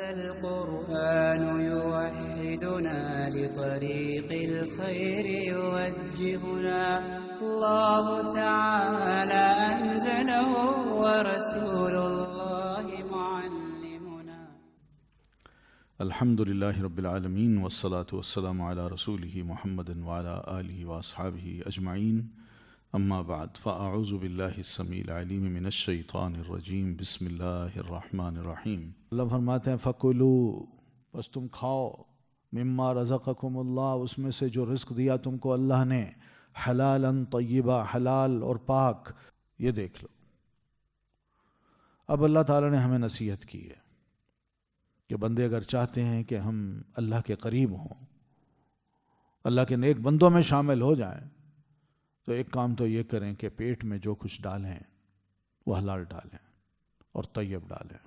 هذا القرآن يوحدنا لطريق الخير يوجهنا الله تعالى أنزله ورسول الله معلمنا. الحمد لله رب العالمين والصلاة والسلام على رسوله محمد وعلى آله وأصحابه أجمعين. اما بعد فاعوذ باللہ السمیع العلیم من الشیطان الرجیم بسم اللہ الرحمن الرحیم. اللہ فرماتے ہیں فَكُلُوا، بس تم کھاؤ، مما رزقکم اللہ، اس میں سے جو رزق دیا تم کو اللہ نے، حلالاً طیبا، حلال اور پاک. یہ دیکھ لو، اب اللہ تعالیٰ نے ہمیں نصیحت کی ہے کہ بندے اگر چاہتے ہیں کہ ہم اللہ کے قریب ہوں، اللہ کے نیک بندوں میں شامل ہو جائیں، تو ایک کام تو یہ کریں کہ پیٹ میں جو کچھ ڈالیں وہ حلال ڈالیں اور طیب ڈالیں،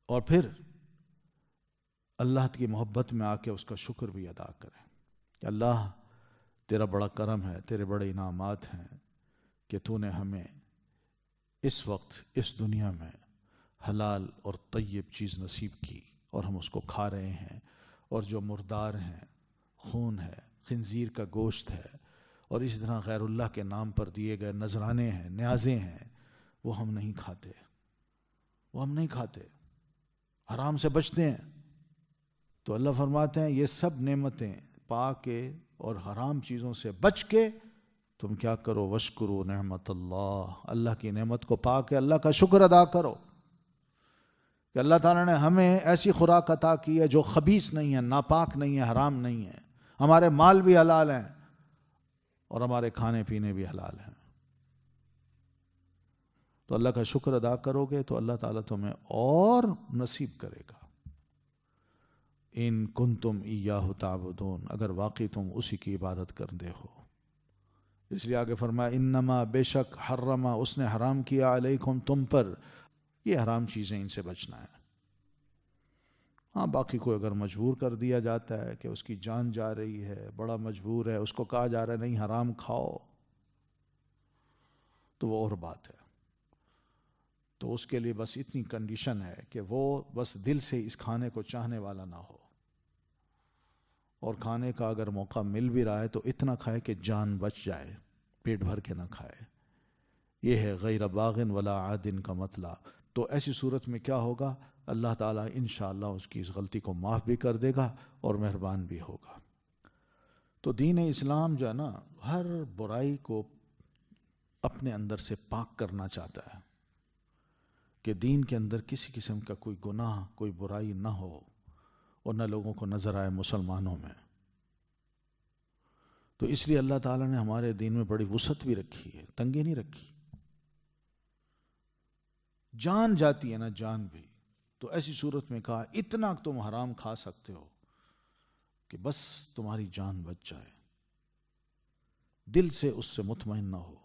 اور پھر اللہ کی محبت میں آ کے اس کا شکر بھی ادا کریں کہ اللہ تیرا بڑا کرم ہے، تیرے بڑے انعامات ہیں کہ تو نے ہمیں اس وقت اس دنیا میں حلال اور طیب چیز نصیب کی اور ہم اس کو کھا رہے ہیں، اور جو مردار ہیں، خون ہے، خنزیر کا گوشت ہے، اور اس طرح غیر اللہ کے نام پر دیے گئے نذرانے ہیں، نیازیں ہیں، وہ ہم نہیں کھاتے، حرام سے بچتے ہیں. تو اللہ فرماتے ہیں یہ سب نعمتیں پا کے اور حرام چیزوں سے بچ کے تم کیا کرو، وشکرو نعمت اللہ، اللہ کی نعمت کو پا کے اللہ کا شکر ادا کرو کہ اللہ تعالیٰ نے ہمیں ایسی خوراک عطا کی ہے جو خبیث نہیں ہے، ناپاک نہیں ہے، حرام نہیں ہے، ہمارے مال بھی حلال ہیں اور ہمارے کھانے پینے بھی حلال ہیں. تو اللہ کا شکر ادا کرو گے تو اللہ تعالیٰ تمہیں اور نصیب کرے گا. ان کنتم ایاہ تعبدون، اگر واقعی تم اسی کی عبادت کرتے ہو. اس لیے آگے فرمایا انما، بے شک، حرما، اس نے حرام کیا، علیکم، تم پر، یہ حرام چیزیں، ان سے بچنا ہے. ہاں باقی کوئی اگر مجبور کر دیا جاتا ہے کہ اس کی جان جا رہی ہے، بڑا مجبور ہے، اس کو کہا جا رہا ہے نہیں حرام کھاؤ، تو وہ اور بات ہے. تو اس کے لیے بس اتنی کنڈیشن ہے کہ وہ بس دل سے اس کھانے کو چاہنے والا نہ ہو، اور کھانے کا اگر موقع مل بھی رہا ہے تو اتنا کھائے کہ جان بچ جائے، پیٹ بھر کے نہ کھائے. یہ ہے غیر باغن ولا عادن کا مطلب. تو ایسی صورت میں کیا ہوگا، اللہ تعالیٰ انشاءاللہ اس کی اس غلطی کو معاف بھی کر دے گا اور مہربان بھی ہوگا. تو دین اسلام جو ہے نا، ہر برائی کو اپنے اندر سے پاک کرنا چاہتا ہے کہ دین کے اندر کسی قسم کا کوئی گناہ، کوئی برائی نہ ہو اور نہ لوگوں کو نظر آئے مسلمانوں میں. تو اس لیے اللہ تعالیٰ نے ہمارے دین میں بڑی وسعت بھی رکھی ہے، تنگی نہیں رکھی. جان جاتی ہے نا، جان بھی. تو ایسی صورت میں کہا اتنا تم حرام کھا سکتے ہو کہ بس تمہاری جان بچ جائے، دل سے اس سے مطمئن نہ ہو.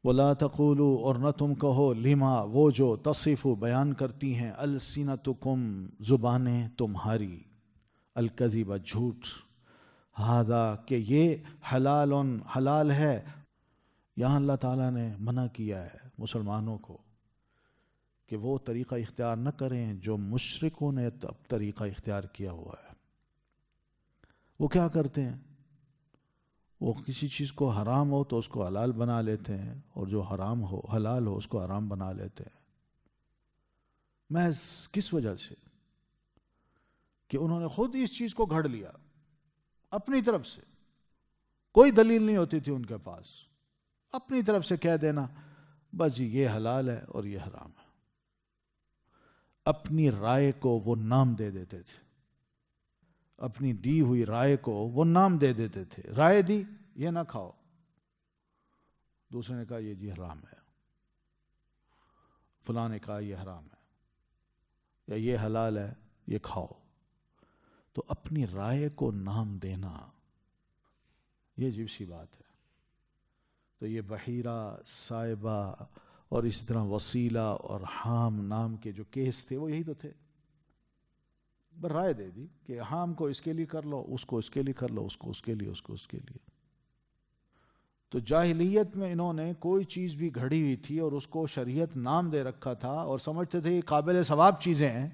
وَلَا تَقُولُوا، اور نہ تم کہو، لما، وہ جو، تصفو، بیان کرتی ہیں، السنتکم، زبانیں تمہاری، الکذب، جھوٹ، ہذا، کہ یہ، حلال، حلال ہے. یہاں اللہ تعالیٰ نے منع کیا ہے مسلمانوں کو کہ وہ طریقہ اختیار نہ کریں جو مشرکوں نے طریقہ اختیار کیا ہوا ہے. وہ کیا کرتے ہیں، وہ کسی چیز کو حرام ہو تو اس کو حلال بنا لیتے ہیں، اور جو حرام ہو، حلال ہو، اس کو حرام بنا لیتے ہیں. محض کس وجہ سے کہ انہوں نے خود اس چیز کو گھڑ لیا اپنی طرف سے. کوئی دلیل نہیں ہوتی تھی ان کے پاس، اپنی طرف سے کہہ دینا بس یہ حلال ہے اور یہ حرام ہے. اپنی رائے کو وہ نام دے دیتے تھے، اپنی دی ہوئی رائے کو وہ نام دے دیتے تھے. رائے دی یہ نہ کھاؤ، دوسرے نے کہا یہ جی حرام ہے، فلاں نے کہا یہ حرام ہے، یا یہ حلال ہے یہ کھاؤ. تو اپنی رائے کو نام دینا یہ عجیب سی بات ہے. تو یہ بحیرہ، صائبہ اور اسی طرح وسیلہ اور حام نام کے جو کیس تھے وہ یہی تو تھے. رائے دے دی کہ حام کو اس کے لیے کر لو، اس کو اس کے لیے کر لو، اس کو اس کے لیے، اس کو اس کے لیے. تو جاہلیت میں انہوں نے کوئی چیز بھی گھڑی ہوئی تھی اور اس کو شریعت نام دے رکھا تھا اور سمجھتے تھے یہ قابل ثواب چیزیں ہیں،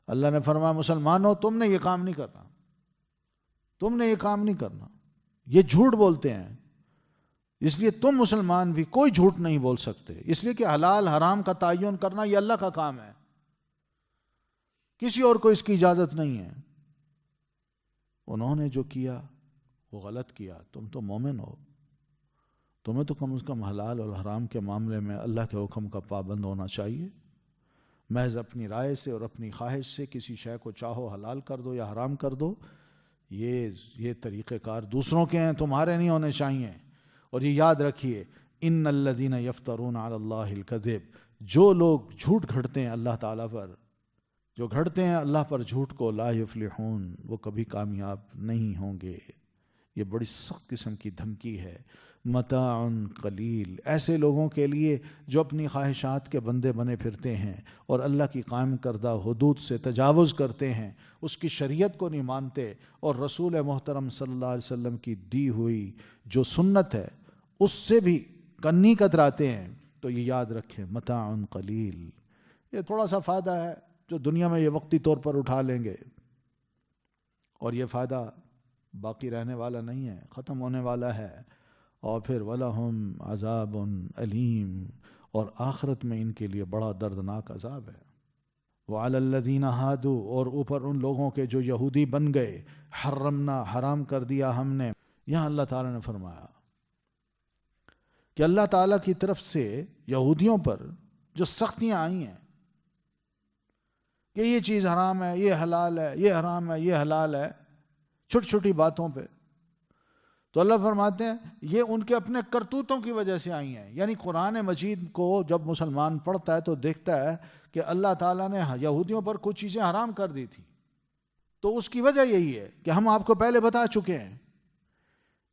اللہ نے فرمایا مسلمانوں تم نے یہ کام نہیں کرنا، تم نے یہ کام نہیں کرنا، یہ جھوٹ بولتے ہیں، اس لیے تم مسلمان بھی کوئی جھوٹ نہیں بول سکتے، اس لیے کہ حلال حرام کا تعین کرنا یہ اللہ کا کام ہے، کسی اور کو اس کی اجازت نہیں ہے۔ انہوں نے جو کیا وہ غلط کیا، تم تو مومن ہو، تمہیں تو کم از کم حلال اور حرام کے معاملے میں اللہ کے حکم کا پابند ہونا چاہیے۔ محض اپنی رائے سے اور اپنی خواہش سے کسی شے کو چاہو حلال کر دو یا حرام کر دو، یہ طریقہ کار دوسروں کے ہیں، تمہارے نہیں ہونے چاہیے۔ اور یہ یاد رکھیے، ان الذین یفترون علی اللہ الکذب، جو لوگ جھوٹ گھڑتے ہیں اللہ تعالیٰ پر، جو گھڑتے ہیں اللہ پر جھوٹ کو، لا یفلحون، وہ کبھی کامیاب نہیں ہوں گے۔ یہ بڑی سخت قسم کی دھمکی ہے۔ متاع قلیل، ایسے لوگوں کے لیے جو اپنی خواہشات کے بندے بنے پھرتے ہیں اور اللہ کی قائم کردہ حدود سے تجاوز کرتے ہیں، اس کی شریعت کو نہیں مانتے اور رسول محترم صلی اللہ علیہ وسلم کی دی ہوئی جو سنت ہے اس سے بھی کنی کتراتے ہیں، تو یہ یاد رکھیں متاع قلیل، یہ تھوڑا سا فائدہ ہے جو دنیا میں یہ وقتی طور پر اٹھا لیں گے، اور یہ فائدہ باقی رہنے والا نہیں ہے، ختم ہونے والا ہے۔ اور پھر وَلَهُمْ عَذَابٌ عَلِيمٌ، اور آخرت میں ان کے لیے بڑا دردناک عذاب ہے۔ وَعَلَى الَّذِينَ هَادُوا، اور اوپر ان لوگوں کے جو یہودی بن گئے، حرمنا، حرام کر دیا ہم نے۔ یہاں اللہ تعالیٰ نے فرمایا کہ اللہ تعالیٰ کی طرف سے یہودیوں پر جو سختیاں آئی ہیں کہ یہ چیز حرام ہے، یہ حلال ہے، یہ حرام ہے، یہ حلال ہے، چھوٹی چھوٹی باتوں پہ، تو اللہ فرماتے ہیں یہ ان کے اپنے کرتوتوں کی وجہ سے آئی ہیں۔ یعنی قرآن مجید کو جب مسلمان پڑھتا ہے تو دیکھتا ہے کہ اللہ تعالیٰ نے یہودیوں پر کچھ چیزیں حرام کر دی تھی، تو اس کی وجہ یہی ہے کہ ہم آپ کو پہلے بتا چکے ہیں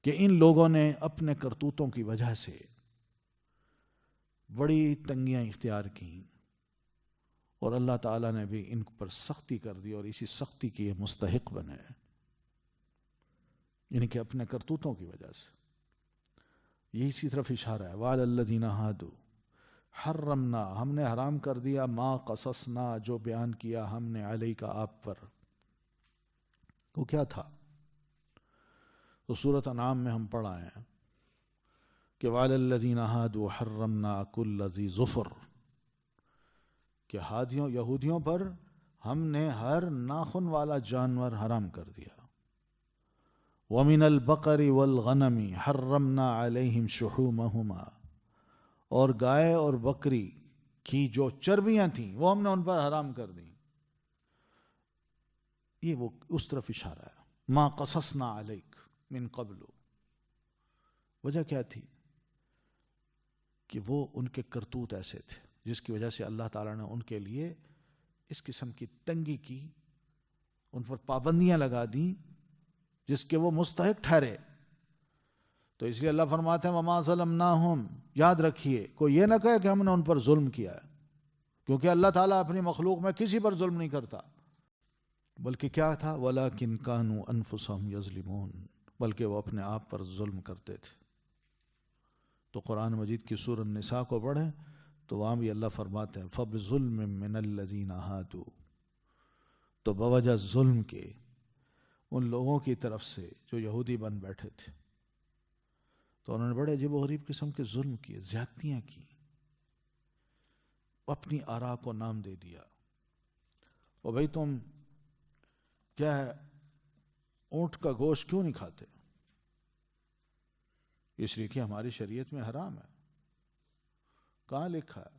کہ ان لوگوں نے اپنے کرتوتوں کی وجہ سے بڑی تنگیاں اختیار کی، اور اللہ تعالیٰ نے بھی ان پر سختی کر دی، اور اسی سختی کی یہ مستحق بنے، یعنی کہ اپنے کرتوتوں کی وجہ سے۔ یہ اسی طرف اشارہ ہے، وَعَلَى الَّذِينَ هَادُوا حَرَّمْنَا، ہم نے حرام کر دیا، مَا قَصَصْنَا، جو بیان کیا ہم نے، عَلَيْكَ، آپ پر۔ وہ کیا تھا؟ تو سورۃ انعام میں ہم پڑھ آئے ہیں کہ وَعَلَى الَّذِينَ هَادُوا حَرَّمْنَا كُلَّ ذِي ظُفُرٍ، کہ یہودیوں پر ہم نے ہر ناخن والا جانور حرام کر دیا۔ وَمِنَ الْبَقَرِ وَالْغَنَمِ حَرَّمْنَا عَلَيْهِمْ شُحُومَهُمَا، اور گائے اور بکری کی جو چربیاں تھیں وہ ہم نے ان پر حرام کر دی۔ یہ وہ اس طرف اشارہ ہے، مَا قَصَصْنَا عَلَيْكَ مِن قَبْلُ۔ وجہ کیا تھی؟ کہ وہ ان کے کرتوت ایسے تھے جس کی وجہ سے اللہ تعالیٰ نے ان کے لیے اس قسم کی تنگی کی، ان پر پابندیاں لگا دیں جس کے وہ مستحق ٹھہرے۔ تو اس لیے اللہ فرماتے ہیں وَمَا ظَلَمْنَاهُمْ، یاد رکھیے کوئی یہ نہ کہے کہ ہم نے ان پر ظلم کیا ہے، کیونکہ اللہ تعالیٰ اپنی مخلوق میں کسی پر ظلم نہیں کرتا، بلکہ کیا تھا، وَلَكِنْ كَانُوا أَنفُسَهُمْ يَظْلِمُونَ، بلکہ وہ اپنے آپ پر ظلم کرتے تھے۔ تو قرآن مجید کی سورۃ النساء کو پڑھیں تو وہاں بھی اللہ فرماتے ہیں فَبِظُلْمٍ مِّنَ الَّذِينَ هَادُوا، تو بوجہ ظلم کے ان لوگوں کی طرف سے جو یہودی بن بیٹھے تھے، تو انہوں نے بڑے عجیب و غریب قسم کے ظلم کیے، زیادتیاں کی، اپنی آراء کو نام دے دیا۔ اور بھائی تم کیا ہے اونٹ کا گوشت کیوں نہیں کھاتے؟ اس لیے کہ ہماری شریعت میں حرام ہے۔ کہاں لکھا ہے؟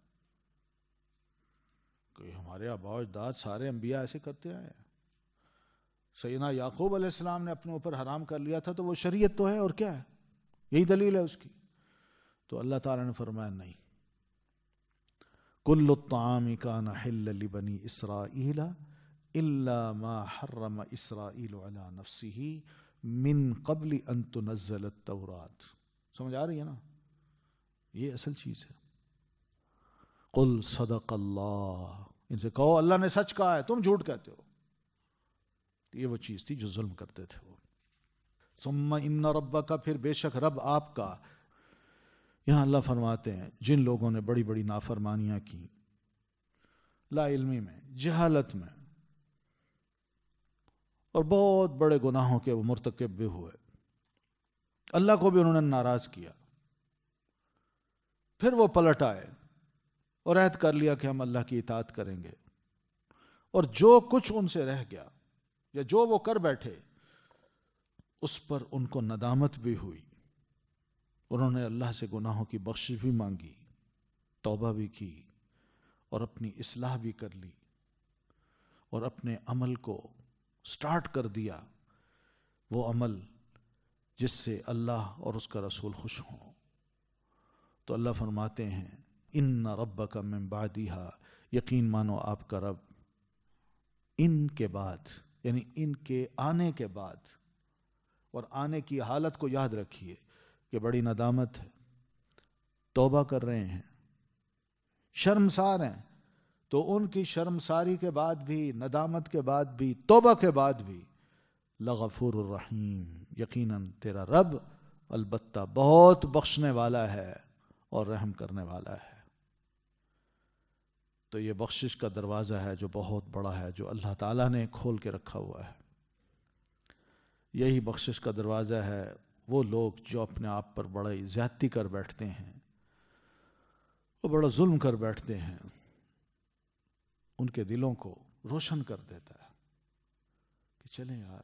کہ ہمارے آباء و اجداد سارے انبیاء ایسے کرتے آئے ہیں۔ سیدنا یعقوب علیہ السلام نے اپنے اوپر حرام کر لیا تھا، تو وہ شریعت تو ہے، اور کیا ہے، یہی دلیل ہے اس کی۔ تو اللہ تعالیٰ نے فرمایا نہیں، کل الطعام کان حلا لبنی اسرائیل الا ما حرم اسرائیل علی نفسہ من قبل ان تنزل التوراۃ۔ سمجھ آ رہی ہے نا؟ یہ اصل چیز ہے۔ قل صدق اللہ، ان سے کہو اللہ نے سچ کہا ہے، تم جھوٹ کہتے ہو۔ یہ وہ چیز تھی جو ظلم کرتے تھے وہ۔ ثم ان ربک، پھر بے شک رب آپ کا۔ یہاں اللہ فرماتے ہیں جن لوگوں نے بڑی بڑی نافرمانیاں کی، لا علمی میں، جہالت میں، اور بہت بڑے گناہوں کے وہ مرتکب بھی ہوئے، اللہ کو بھی انہوں نے ناراض کیا۔ پھر وہ پلٹ آئے اور عہد کر لیا کہ ہم اللہ کی اطاعت کریں گے، اور جو کچھ ان سے رہ گیا یا جو وہ کر بیٹھے اس پر ان کو ندامت بھی ہوئی، انہوں نے اللہ سے گناہوں کی بخشش بھی مانگی، توبہ بھی کی اور اپنی اصلاح بھی کر لی، اور اپنے عمل کو سٹارٹ کر دیا، وہ عمل جس سے اللہ اور اس کا رسول خوش ہوں۔ تو اللہ فرماتے ہیں ان ربک من بعدہا، یقین مانو آپ کا رب ان کے بعد، یعنی ان کے آنے کے بعد، اور آنے کی حالت کو یاد رکھیے کہ بڑی ندامت ہے، توبہ کر رہے ہیں، شرمسار ہیں، تو ان کی شرمساری کے بعد بھی، ندامت کے بعد بھی، توبہ کے بعد بھی لغفور الرحیم، یقیناً تیرا رب البتہ بہت بخشنے والا ہے اور رحم کرنے والا ہے۔ تو یہ بخشش کا دروازہ ہے جو بہت بڑا ہے، جو اللہ تعالیٰ نے کھول کے رکھا ہوا ہے۔ یہی بخشش کا دروازہ ہے۔ وہ لوگ جو اپنے آپ پر بڑی زیادتی کر بیٹھتے ہیں، وہ بڑا ظلم کر بیٹھتے ہیں، ان کے دلوں کو روشن کر دیتا ہے کہ چلیں یار،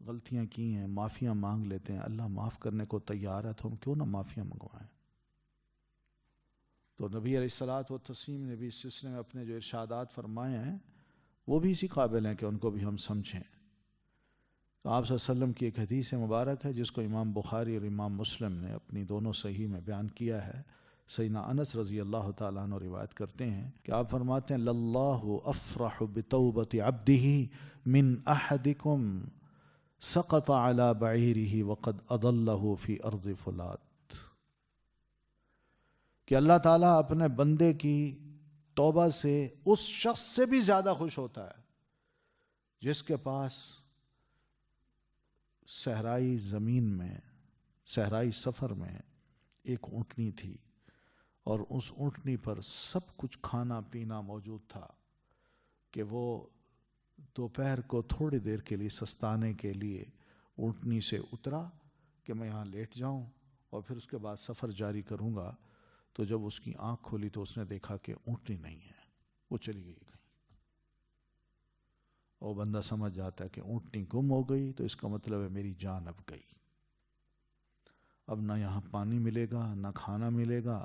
غلطیاں کی ہیں، معافیاں مانگ لیتے ہیں، اللہ معاف کرنے کو تیار ہے، تو ہم کیوں نہ معافیاں منگوائیں۔ تو نبی علیہ الصلوۃ والتسلیم نے بھی اس سلسلے میں اپنے جو ارشادات فرمائے ہیں وہ بھی اسی قابل ہیں کہ ان کو بھی ہم سمجھیں۔ آپ صلی اللہ علیہ وسلم کی ایک حدیث مبارک ہے جس کو امام بخاری اور امام مسلم نے اپنی دونوں صحیح میں بیان کیا ہے۔ سیدنا انس رضی اللہ تعالیٰ عنہ روایت کرتے ہیں کہ آپ فرماتے ہیں للہ افرح بتوبۃ عبدہ من احدکم سقط علی بعیرہ وقد اضلہ فی ارض فلات، کہ اللہ تعالیٰ اپنے بندے کی توبہ سے اس شخص سے بھی زیادہ خوش ہوتا ہے جس کے پاس صحرائی زمین میں، صحرائی سفر میں ایک اونٹنی تھی، اور اس اونٹنی پر سب کچھ کھانا پینا موجود تھا، کہ وہ دوپہر کو تھوڑی دیر کے لیے سستانے کے لیے اونٹنی سے اترا کہ میں یہاں لیٹ جاؤں اور پھر اس کے بعد سفر جاری کروں گا۔ تو جب اس کی آنکھ کھولی تو اس نے دیکھا کہ اونٹنی نہیں ہے، وہ چلی گئی کہیں۔ اور بندہ سمجھ جاتا ہے کہ اونٹنی گم ہو گئی تو اس کا مطلب ہے میری جان اب گئی، اب نہ یہاں پانی ملے گا نہ کھانا ملے گا،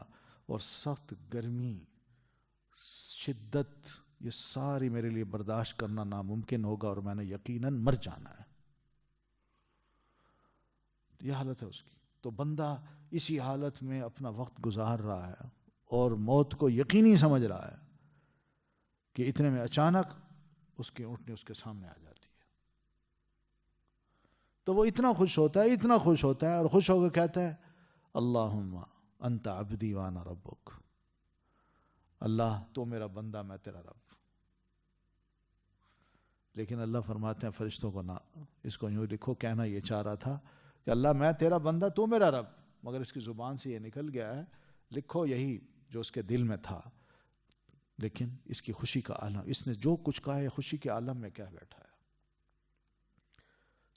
اور سخت گرمی، شدت، یہ ساری میرے لیے برداشت کرنا ناممکن ہوگا اور میں نے یقیناً مر جانا ہے۔ یہ حالت ہے اس کی۔ تو بندہ اسی حالت میں اپنا وقت گزار رہا ہے اور موت کو یقینی سمجھ رہا ہے کہ اتنے میں اچانک اس کی اونٹنی اس کے سامنے آ جاتی ہے۔ تو وہ اتنا خوش ہوتا ہے، اتنا خوش ہوتا ہے، اور خوش ہو کے کہتا ہے اللہم انت عبدی وانا ربک، اللہ تو میرا بندہ، میں تیرا رب۔ لیکن اللہ فرماتے ہیں فرشتوں کو نہ، اس کو یوں لکھو، کہنا یہ چاہ رہا تھا کہ اللہ میں تیرا بندہ تو میرا رب، مگر اس کی زبان سے یہ نکل گیا ہے، لکھو یہی جو اس کے دل میں تھا۔ لیکن اس کی خوشی کا عالم، اس نے جو کچھ کہا ہے خوشی کے عالم میں کہہ بیٹھا ہے۔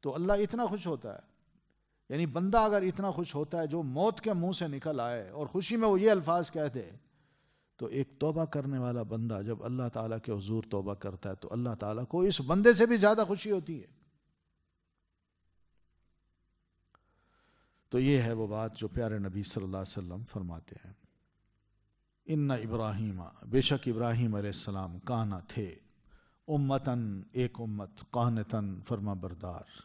تو اللہ اتنا خوش ہوتا ہے، یعنی بندہ اگر اتنا خوش ہوتا ہے جو موت کے منہ سے نکل آئے اور خوشی میں وہ یہ الفاظ کہہ دے، تو ایک توبہ کرنے والا بندہ جب اللہ تعالیٰ کے حضور توبہ کرتا ہے تو اللہ تعالیٰ کو اس بندے سے بھی زیادہ خوشی ہوتی ہے۔ تو یہ ہے وہ بات جو پیارے نبی صلی اللہ علیہ وسلم فرماتے ہیں۔ ان ابراہیم، بے شک ابراہیم علیہ السلام، کانا تھے، امتن، ایک امت، قانتن، فرما بردار۔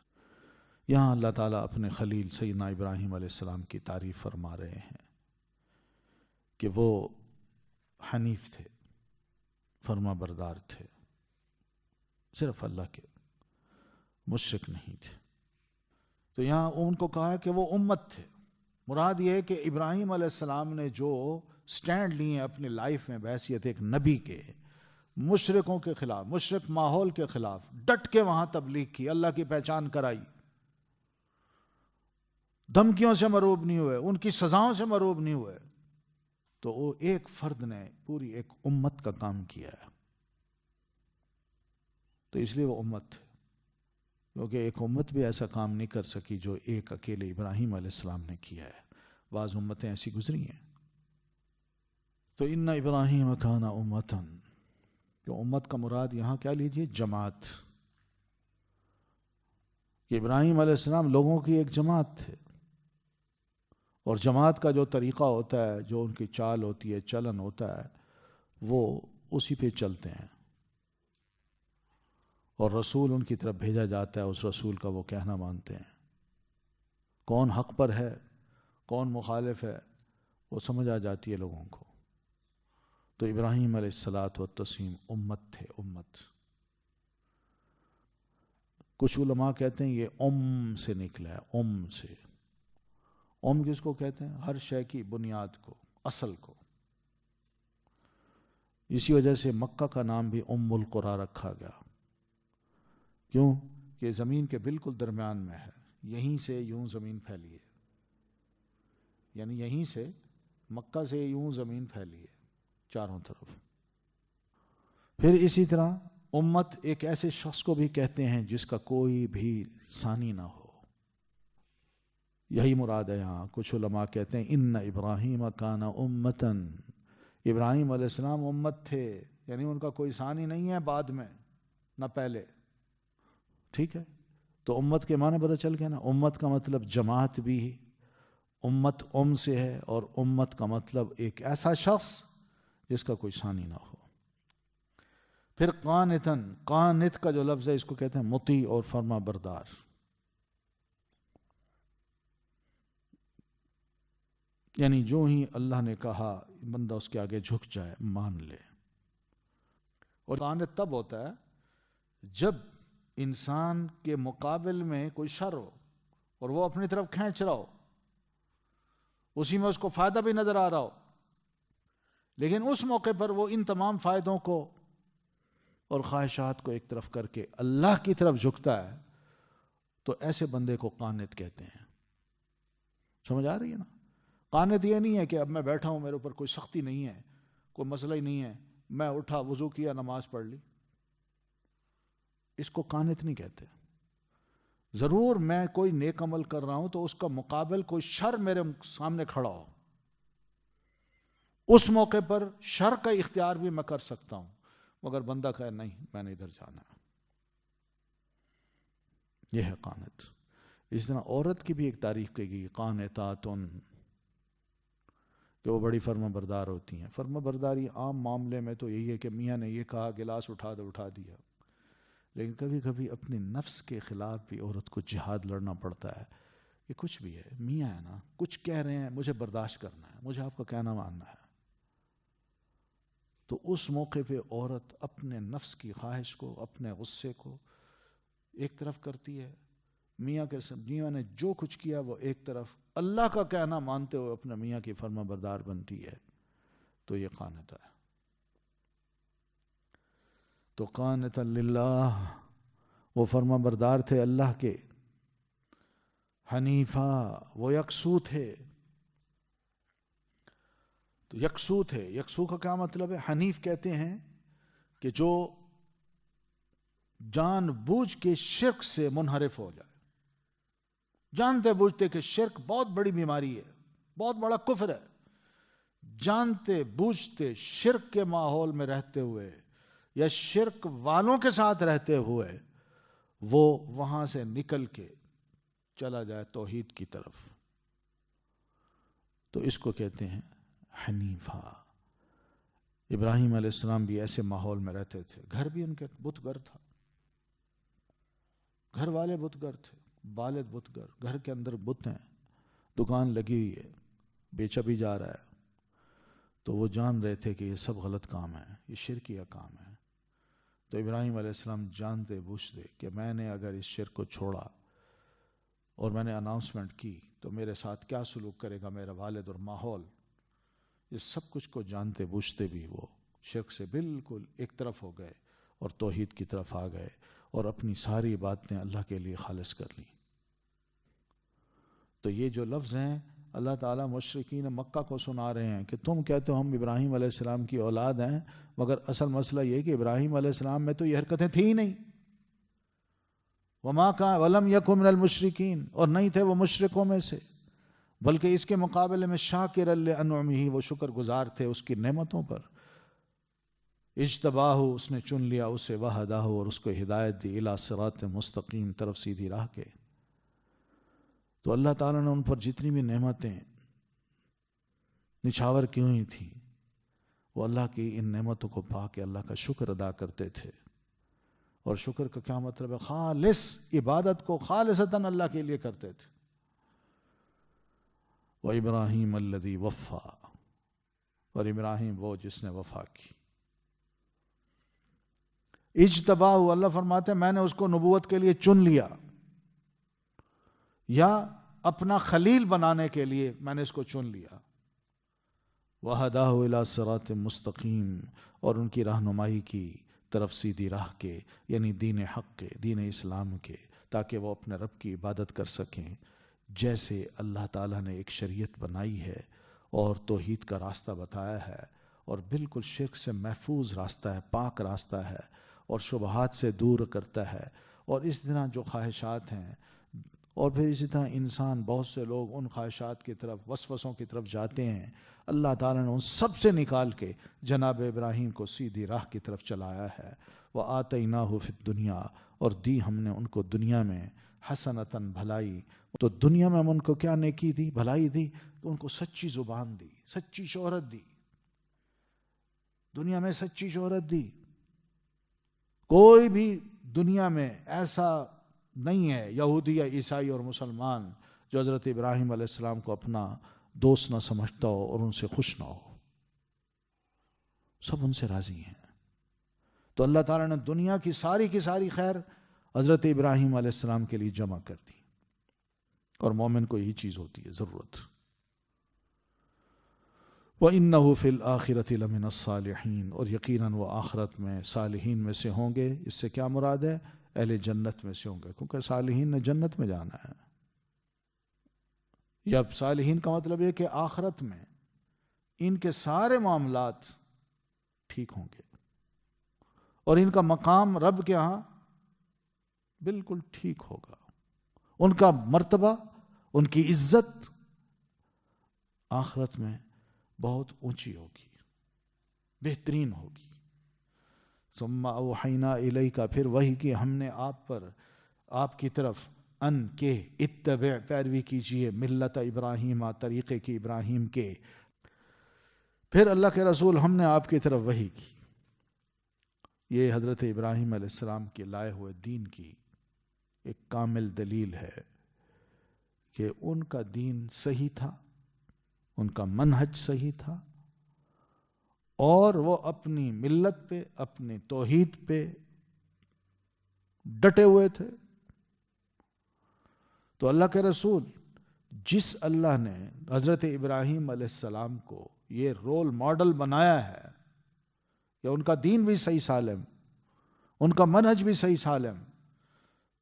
یہاں اللہ تعالیٰ اپنے خلیل سیدنا ابراہیم علیہ السلام کی تعریف فرما رہے ہیں کہ وہ حنیف تھے، فرما بردار تھے، صرف اللہ کے، مشرک نہیں تھے۔ تو یہاں ان کو کہا کہ وہ امت تھے، مراد یہ ہے کہ ابراہیم علیہ السلام نے جو سٹینڈ لیے اپنی لائف میں بحیثیت ایک نبی کے، مشرکوں کے خلاف، مشرک ماحول کے خلاف ڈٹ کے وہاں تبلیغ کی، اللہ کی پہچان کرائی، دھمکیوں سے مروب نہیں ہوئے، ان کی سزاؤں سے مروب نہیں ہوئے، تو وہ ایک فرد نے پوری ایک امت کا کام کیا ہے، تو اس لیے وہ امت تھے۔ کیونکہ ایک امت بھی ایسا کام نہیں کر سکی جو ایک اکیلے ابراہیم علیہ السلام نے کیا ہے، بعض امتیں ایسی گزری ہیں۔ تو ان ابراہیم کان امتن، تو امت کا مراد یہاں کیا لیجئے؟ جماعت، کہ ابراہیم علیہ السلام لوگوں کی ایک جماعت تھے، اور جماعت کا جو طریقہ ہوتا ہے، جو ان کی چال ہوتی ہے، چلن ہوتا ہے، وہ اسی پہ چلتے ہیں، اور رسول ان کی طرف بھیجا جاتا ہے، اس رسول کا وہ کہنا مانتے ہیں۔ کون حق پر ہے، کون مخالف ہے، وہ سمجھ آ جاتی ہے لوگوں کو۔ تو ابراہیم علیہ الصلاۃ والتسلیم امت تھے، امت۔ کچھ علماء کہتے ہیں یہ سے نکلا ہے، سے۔ کس کو کہتے ہیں؟ ہر شے کی بنیاد کو، اصل کو۔ اسی وجہ سے مکہ کا نام بھی القریٰ رکھا گیا۔ کیوں؟ کہ زمین کے بالکل درمیان میں ہے، یہیں سے یوں زمین پھیلی ہے، یعنی یہیں سے مکہ سے یوں زمین پھیلی ہے چاروں طرف۔ پھر اسی طرح امت ایک ایسے شخص کو بھی کہتے ہیں جس کا کوئی بھی ثانی نہ ہو، یہی مراد ہے یہاں۔ کچھ علماء کہتے ہیں ان ابراہیم کان امتن، ابراہیم علیہ السلام امت تھے، یعنی ان کا کوئی ثانی نہیں ہے بعد میں نہ پہلے۔ ٹھیک ہے، تو امت کے معنی پتہ چل گیا نا۔ امت کا مطلب جماعت بھی، امت سے ہے، اور امت کا مطلب ایک ایسا شخص جس کا کوئی ثانی نہ ہو۔ پھر قانتن، قانت کا جو لفظ ہے اس کو کہتے ہیں مطیع اور فرما بردار۔ یعنی جو ہی اللہ نے کہا بندہ اس کے آگے جھک جائے، مان لے۔ اور قانت تب ہوتا ہے جب انسان کے مقابل میں کوئی شر ہو اور وہ اپنی طرف کھینچ رہا ہو، اسی میں اس کو فائدہ بھی نظر آ رہا ہو، لیکن اس موقع پر وہ ان تمام فائدوں کو اور خواہشات کو ایک طرف کر کے اللہ کی طرف جھکتا ہے، تو ایسے بندے کو قانت کہتے ہیں۔ سمجھ آ رہی ہے نا؟ قانت یہ نہیں ہے کہ اب میں بیٹھا ہوں، میرے اوپر کوئی سختی نہیں ہے، کوئی مسئلہ ہی نہیں ہے، میں اٹھا، وضو کیا، نماز پڑھ لی، اس کو قانت نہیں کہتے۔ ضرور میں کوئی نیک عمل کر رہا ہوں تو اس کا مقابل کوئی شر میرے سامنے کھڑا ہو، اس موقع پر شر کا اختیار بھی میں کر سکتا ہوں، مگر بندہ کہے نہیں میں نے ادھر جانا ہے، یہ ہے قانت۔ اس طرح عورت کی بھی ایک تعریف کی گئی، قانتاتن، کہ وہ بڑی فرما بردار ہوتی ہیں۔ فرما برداری عام معاملے میں تو یہی ہے کہ میاں نے یہ کہا گلاس اٹھا دو، اٹھا دیا، لیکن کبھی کبھی اپنے نفس کے خلاف بھی عورت کو جہاد لڑنا پڑتا ہے۔ یہ کچھ بھی ہے، میاں ہے نا، کچھ کہہ رہے ہیں، مجھے برداشت کرنا ہے، مجھے آپ کا کہنا ماننا ہے، تو اس موقع پہ عورت اپنے نفس کی خواہش کو، اپنے غصے کو ایک طرف کرتی ہے، میاں نے جو کچھ کیا وہ ایک طرف، اللہ کا کہنا مانتے ہوئے اپنے میاں کی فرما بردار بنتی ہے، تو یہ قانت ہے۔ تو قانتا للہ، وہ فرما بردار تھے اللہ کے، حنیفہ، وہ یکسو تھے۔ تو یکسو تھے، یکسو کا کیا مطلب ہے؟ حنیف کہتے ہیں کہ جو جان بوجھ کے شرک سے منحرف ہو جائے، جانتے بوجھتے کہ شرک بہت بڑی بیماری ہے، بہت بڑا کفر ہے، جانتے بوجھتے شرک کے ماحول میں رہتے ہوئے یا شرک والوں کے ساتھ رہتے ہوئے وہ وہاں سے نکل کے چلا جائے توحید کی طرف، تو اس کو کہتے ہیں حنیفہ۔ ابراہیم علیہ السلام بھی ایسے ماحول میں رہتے تھے، گھر بھی ان کے بت گر تھا، گھر والے بت گر تھے، والد بت گر، گھر کے اندر بت ہیں، دکان لگی ہوئی ہے، بیچا بھی جا رہا ہے، تو وہ جان رہے تھے کہ یہ سب غلط کام ہے، یہ شرکیہ کام ہے۔ تو ابراہیم علیہ السلام جانتے بوجھتے کہ میں نے اگر اس شرک کو چھوڑا اور میں نے اناؤنسمنٹ کی تو میرے ساتھ کیا سلوک کرے گا میرا والد اور ماحول، یہ سب کچھ کو جانتے بوجھتے بھی وہ شرک سے بالکل ایک طرف ہو گئے اور توحید کی طرف آ گئے اور اپنی ساری باتیں اللہ کے لیے خالص کر لیں۔ تو یہ جو لفظ ہیں اللہ تعالیٰ مشرکین مکہ کو سنا رہے ہیں کہ تم کہتے ہو ہم ابراہیم علیہ السلام کی اولاد ہیں، مگر اصل مسئلہ یہ کہ ابراہیم علیہ السلام میں تو یہ حرکتیں تھیں ہی نہیں، وما کان ولم یکن من المشرکین، اور نہیں تھے وہ مشرکوں میں سے، بلکہ اس کے مقابلے میں شاکرا لانعمہ، وہ شکر گزار تھے اس کی نعمتوں پر۔ اجتباہ، اس نے چن لیا اسے، وہداہ، اور اس کو ہدایت دی، الی صراط مستقیم، طرف سیدھی راہ کے۔ تو اللہ تعالیٰ نے ان پر جتنی بھی نعمتیں نچھاور کی ہوئی تھیں، وہ اللہ کی ان نعمتوں کو پا کے اللہ کا شکر ادا کرتے تھے۔ اور شکر کا کیا مطلب ہے؟ خالص عبادت کو خالصتاً اللہ کے لیے کرتے تھے۔ وَإِبْرَاهِيمَ الَّذِي وَفَّى، اور ابراہیم وہ جس نے وفا کی۔ اجتباہ، اللہ فرماتے ہیں میں نے اس کو نبوت کے لیے چن لیا، یا اپنا خلیل بنانے کے لیے میں نے اس کو چن لیا۔ وَهَدَاهُ إِلَى صِرَاطٍ مُسْتَقِيمٍ، اور ان کی رہنمائی کی طرف سیدھی راہ کے، یعنی دین حق کے، دین اسلام کے، تاکہ وہ اپنے رب کی عبادت کر سکیں جیسے اللہ تعالیٰ نے ایک شریعت بنائی ہے اور توحید کا راستہ بتایا ہے، اور بالکل شرک سے محفوظ راستہ ہے، پاک راستہ ہے، اور شبہات سے دور کرتا ہے۔ اور اس طرح جو خواہشات ہیں، اور پھر اسی طرح انسان، بہت سے لوگ ان خواہشات کی طرف، وسوسوں کی طرف جاتے ہیں، اللہ تعالیٰ نے ان سب سے نکال کے جناب ابراہیم کو سیدھی راہ کی طرف چلایا ہے۔ وَآتَيْنَاهُ فِي الدُّنْيَا، اور دی ہم نے ان کو دنیا میں حسنتاً، بھلائی۔ تو دنیا میں ہم ان کو کیا نیکی دی، بھلائی دی؟ تو ان کو سچی زبان دی، سچی شہرت دی، دنیا میں سچی شہرت دی۔ کوئی بھی دنیا میں ایسا نہیں ہے، یہودی یا عیسائی اور مسلمان، جو حضرت ابراہیم علیہ السلام کو اپنا دوست نہ سمجھتا ہو اور ان سے خوش نہ ہو۔ سب ان سے راضی ہیں۔ تو اللہ تعالیٰ نے دنیا کی ساری خیر حضرت ابراہیم علیہ السلام کے لیے جمع کر دی، اور مومن کو یہی چیز ہوتی ہے، ضرورت۔ وَإِنَّهُ فِي الْآخِرَةِ لَمِنَ الصَّالِحِينَ، اور یقیناً وہ آخرت میں صالحین میں سے ہوں گے۔ اس سے کیا مراد ہے؟ اہل جنت میں سے ہوں گے، کیونکہ صالحین نے جنت میں جانا ہے۔ یا صالحین کا مطلب یہ کہ آخرت میں ان کے سارے معاملات ٹھیک ہوں گے، اور ان کا مقام رب کے ہاں بالکل ٹھیک ہوگا۔ ان کا مرتبہ، ان کی عزت آخرت میں بہت اونچی ہوگی، بہترین ہوگی۔ ثم اوحینا الیک، پھر وحی کی ہم نے آپ پر، آپ کی طرف، ان کے اتبع، پیروی کیجئے، ملت ابراہیم، طریقے کی ابراہیم کے۔ پھر اللہ کے رسول ہم نے آپ کی طرف وحی کی۔ یہ حضرت ابراہیم علیہ السلام کے لائے ہوئے دین کی ایک کامل دلیل ہے کہ ان کا دین صحیح تھا، ان کا منہج صحیح تھا، اور وہ اپنی ملت پہ، اپنی توحید پہ ڈٹے ہوئے تھے۔ تو اللہ کے رسول، جس اللہ نے حضرت ابراہیم علیہ السلام کو یہ رول ماڈل بنایا ہے کہ ان کا دین بھی صحیح سالم، ان کا منہج بھی صحیح سالم،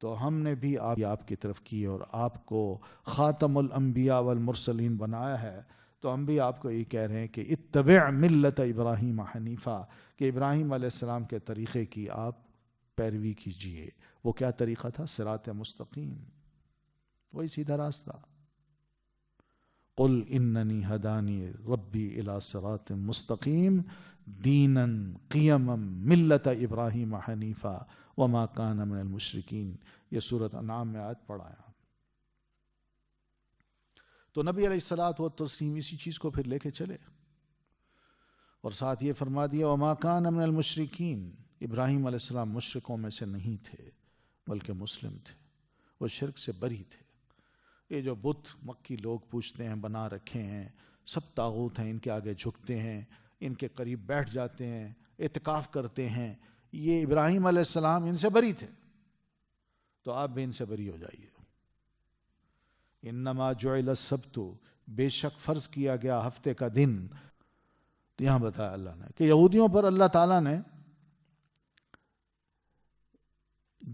تو ہم نے بھی آپ کی طرف کی اور آپ کو خاتم الانبیاء والمرسلین بنایا ہے۔ تو ہم بھی آپ کو یہ کہہ رہے ہیں کہ اتبع ملت ابراہیم حنیفہ، کہ ابراہیم علیہ السلام کے طریقے کی آپ پیروی کیجئے۔ وہ کیا طریقہ تھا؟ صراط مستقیم، وہی سیدھا راستہ۔ قل اننی ہدانی ربی الی صراط مستقیم دینا قیما ملت ابراہیم حنیفہ وما کان من المشرکین۔ یہ سورۃ انعام میں آیت پڑھایا۔ تو نبی علیہ الصلوۃ والتسلیم اسی چیز کو پھر لے کے چلے، اور ساتھ یہ فرما دیا وما کان من المشرکین، ابراہیم علیہ السلام مشرکوں میں سے نہیں تھے بلکہ مسلم تھے، وہ شرک سے بری تھے۔ یہ جو بت مکی لوگ پوچھتے ہیں، بنا رکھے ہیں، سب طاغوت ہیں، ان کے آگے جھکتے ہیں، ان کے قریب بیٹھ جاتے ہیں، اعتکاف کرتے ہیں، یہ ابراہیم علیہ السلام ان سے بری تھے، تو آپ بھی ان سے بری ہو جائیے۔ انما جعل السبت، بے شک فرض کیا گیا ہفتے کا دن۔ تو یہاں بتایا اللہ نے کہ یہودیوں پر اللہ تعالیٰ نے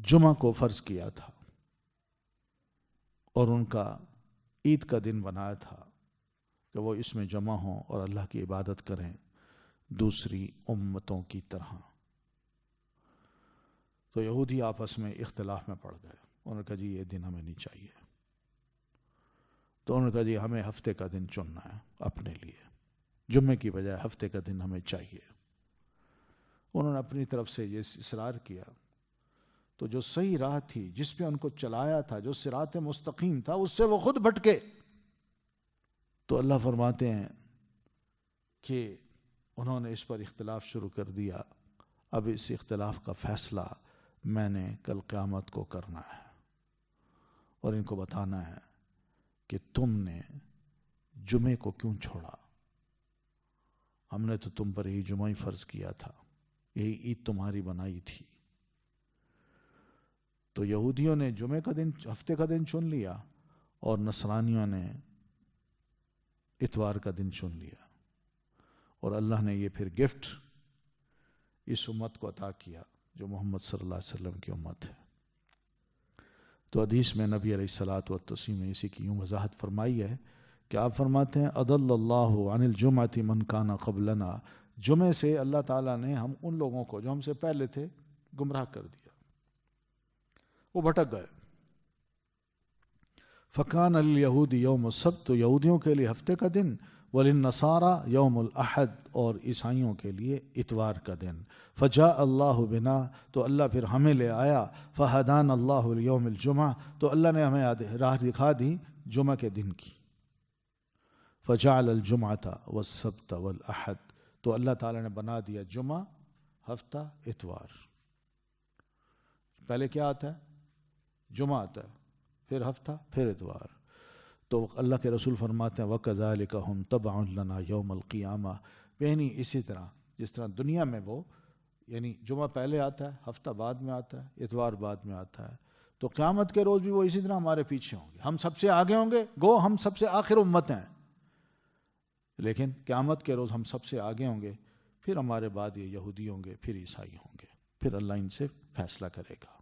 جمعہ کو فرض کیا تھا، اور ان کا عید کا دن بنایا تھا کہ وہ اس میں جمع ہوں اور اللہ کی عبادت کریں دوسری امتوں کی طرح۔ تو یہودی آپس میں اختلاف میں پڑ گئے، انہوں نے کہا جی یہ دن ہمیں نہیں چاہیے. تو انہوں نے کہا جی ہمیں ہفتے کا دن چننا ہے اپنے لیے, جمعے کی بجائے ہفتے کا دن ہمیں چاہیے. انہوں نے اپنی طرف سے یہ اصرار کیا. تو جو صحیح راہ تھی, جس پہ ان کو چلایا تھا, جو صراط مستقیم تھا, اس سے وہ خود بھٹکے. تو اللہ فرماتے ہیں کہ انہوں نے اس پر اختلاف شروع کر دیا. اب اس اختلاف کا فیصلہ میں نے کل قیامت کو کرنا ہے اور ان کو بتانا ہے کہ تم نے جمعے کو کیوں چھوڑا. ہم نے تو تم پر یہی جمعہ ہی فرض کیا تھا, یہی عید تمہاری بنائی تھی. تو یہودیوں نے جمعے کا دن, ہفتے کا دن چن لیا, اور نصرانیوں نے اتوار کا دن چن لیا. اور اللہ نے یہ پھر گفٹ اس امت کو عطا کیا جو محمد صلی اللہ علیہ وسلم کی امت ہے. تو حدیث میں نبی علیہ الصلوۃ والتسلیم نے اسی کی یوں وضاحت فرمائی ہے کہ آپ فرماتے ہیں اضل اللہ عن الجمعۃ من کان قبلنا, جمعے سے اللہ تعالیٰ نے ہم ان لوگوں کو جو ہم سے پہلے تھے گمراہ کر دیا, وہ بھٹک گئے. فکان الیہود یوم السبت, تو یہودیوں کے لیے ہفتے کا دن, وللنصارى یوم الاحد, اور عیسائیوں کے لیے اتوار کا دن. فجاء اللہ بنا, تو اللہ پھر ہمیں لے آیا. فہدان اللہ الیوم الجمعہ, تو اللہ نے ہمیں راہ دکھا دی جمعہ کے دن کی. فجعل الجمعة والسبت والاحد, تو اللہ تعالیٰ نے بنا دیا جمعہ, ہفتہ, اتوار. پہلے کیا آتا ہے؟ جمعہ آتا ہے, پھر ہفتہ, پھر اتوار. تو اللہ کے رسول فرماتے ہیں وَكَذَلِكَ هُمْ تَبْعٌ لَنَا يَوْمَ الْقِيَامَةِ, یعنی اسی طرح جس طرح دنیا میں وہ, یعنی جمعہ پہلے آتا ہے, ہفتہ بعد میں آتا ہے, اتوار بعد میں آتا ہے, تو قیامت کے روز بھی وہ اسی طرح ہمارے پیچھے ہوں گے. ہم سب سے آگے ہوں گے, گو ہم سب سے آخر امت ہیں, لیکن قیامت کے روز ہم سب سے آگے ہوں گے, پھر ہمارے بعد یہ یہودی ہوں گے, پھر عیسائی ہوں گے, پھر اللہ ان سے فیصلہ کرے گا.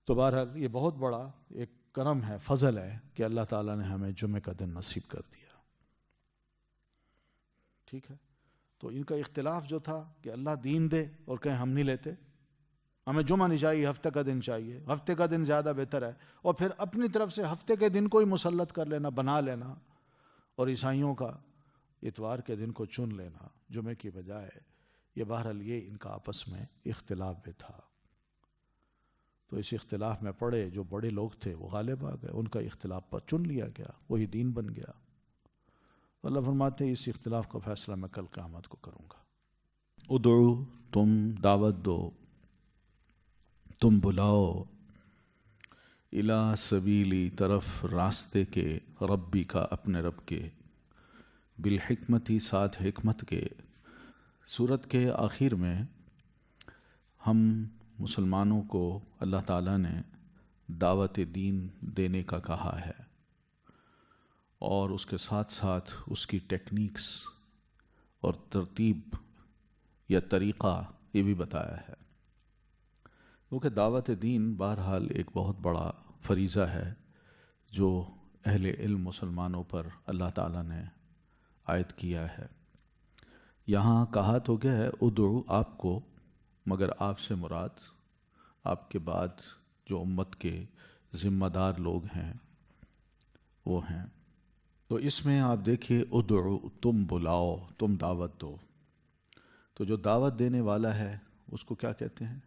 تو بہرحال یہ بہت بڑا ایک کرم ہے, فضل ہے کہ اللہ تعالیٰ نے ہمیں جمعے کا دن نصیب کر دیا. ٹھیک ہے, تو ان کا اختلاف جو تھا کہ اللہ دین دے اور کہیں ہم نہیں لیتے, ہمیں جمعہ نہیں چاہیے, ہفتے کا دن چاہیے, ہفتے کا دن زیادہ بہتر ہے, اور پھر اپنی طرف سے ہفتے کے دن کو ہی مسلط کر لینا, بنا لینا, اور عیسائیوں کا اتوار کے دن کو چن لینا جمعے کی بجائے. یہ بہرحال یہ ان کا آپس میں اختلاف بھی تھا. تو اس اختلاف میں پڑے جو بڑے لوگ تھے وہ غالب آ گئے, ان کا اختلاف پر چن لیا گیا, وہی دین بن گیا. اللہ فرماتے ہیں اس اختلاف کا فیصلہ میں کل قیامت کو کروں گا. ادعو, تم دعوت دو, تم بلاؤ, الی سبیلی, طرف راستے کے, ربی کا, اپنے رب کے, بالحکمتی, ساتھ حکمت کے. سورت کے آخر میں ہم مسلمانوں کو اللہ تعالیٰ نے دعوت دین دینے کا کہا ہے, اور اس کے ساتھ ساتھ اس کی ٹیکنیکس اور ترتیب یا طریقہ یہ بھی بتایا ہے. کیونکہ دعوت دین بہرحال ایک بہت بڑا فریضہ ہے جو اہل علم مسلمانوں پر اللہ تعالیٰ نے عائد کیا ہے. یہاں کہا تو گیا ہے ادعو, آپ کو, مگر آپ سے مراد آپ کے بعد جو امت کے ذمہ دار لوگ ہیں وہ ہیں. تو اس میں آپ دیکھیے ادعو, تم بلاؤ, تم دعوت دو. تو جو دعوت دینے والا ہے اس کو کیا کہتے ہیں؟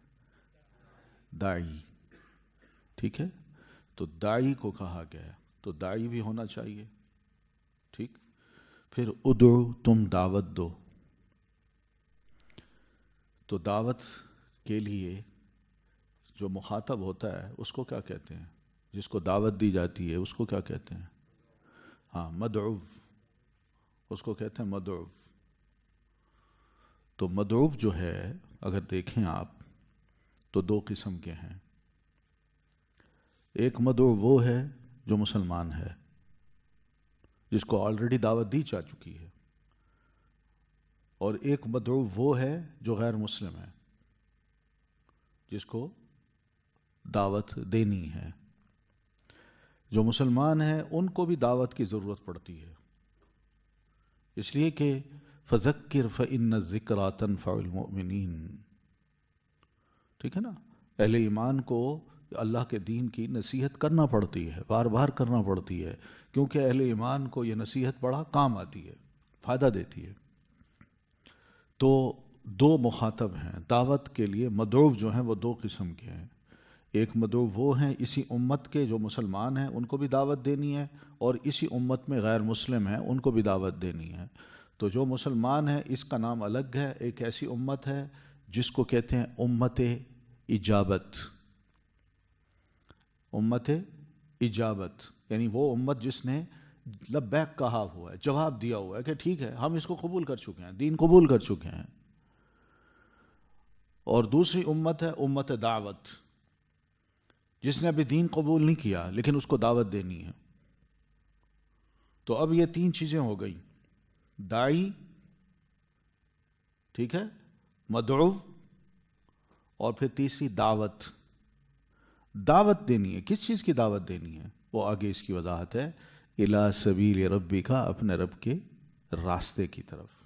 داعی. ٹھیک ہے, تو داعی کو کہا گیا, تو داعی بھی ہونا چاہیے. ٹھیک, پھر ادعو, تم دعوت دو. تو دعوت کے لیے جو مخاطب ہوتا ہے اس کو کیا کہتے ہیں؟ جس کو دعوت دی جاتی ہے اس کو کیا کہتے ہیں؟ ہاں, مدعو, اس کو کہتے ہیں مدعو. تو مدعو جو ہے اگر دیکھیں آپ تو دو قسم کے ہیں. ایک مدعو وہ ہے جو مسلمان ہے, جس کو آلریڈی دعوت دی جا چکی ہے, اور ایک مدعو وہ ہے جو غیر مسلم ہے, جس کو دعوت دینی ہے. جو مسلمان ہیں ان کو بھی دعوت کی ضرورت پڑتی ہے, اس لیے کہ فذکر فإن الذکریٰ تنفع المؤمنین. ٹھیک ہے نا, اہل ایمان کو اللہ کے دین کی نصیحت کرنا پڑتی ہے، بار بار کرنا پڑتی ہے، کیونکہ اہل ایمان کو یہ نصیحت بڑا کام آتی ہے، فائدہ دیتی ہے۔ تو دو مخاطب ہیں دعوت کے لیے، مدعو جو ہیں وہ دو قسم کے ہیں۔ ایک مدعو وہ ہیں اسی امت کے جو مسلمان ہیں، ان کو بھی دعوت دینی ہے، اور اسی امت میں غیر مسلم ہیں، ان کو بھی دعوت دینی ہے۔ تو جو مسلمان ہیں اس کا نام الگ ہے، ایک ایسی امت ہے جس کو کہتے ہیں امت اجابت۔ امت اجابت یعنی وہ امت جس نے لبیک کہا ہوا ہے، جواب دیا ہوا ہے کہ ٹھیک ہے ہم اس کو قبول کر چکے ہیں، دین قبول کر چکے ہیں۔ اور دوسری امت ہے امت دعوت، جس نے ابھی دین قبول نہیں کیا لیکن اس کو دعوت دینی ہے۔ تو اب یہ تین چیزیں ہو گئی، داعی، ٹھیک ہے، مدعو، اور پھر تیسری دعوت۔ دعوت دینی ہے، کس چیز کی دعوت دینی ہے؟ وہ آگے اس کی وضاحت ہے، الی سبیل ربک، اپنے رب کے راستے کی طرف۔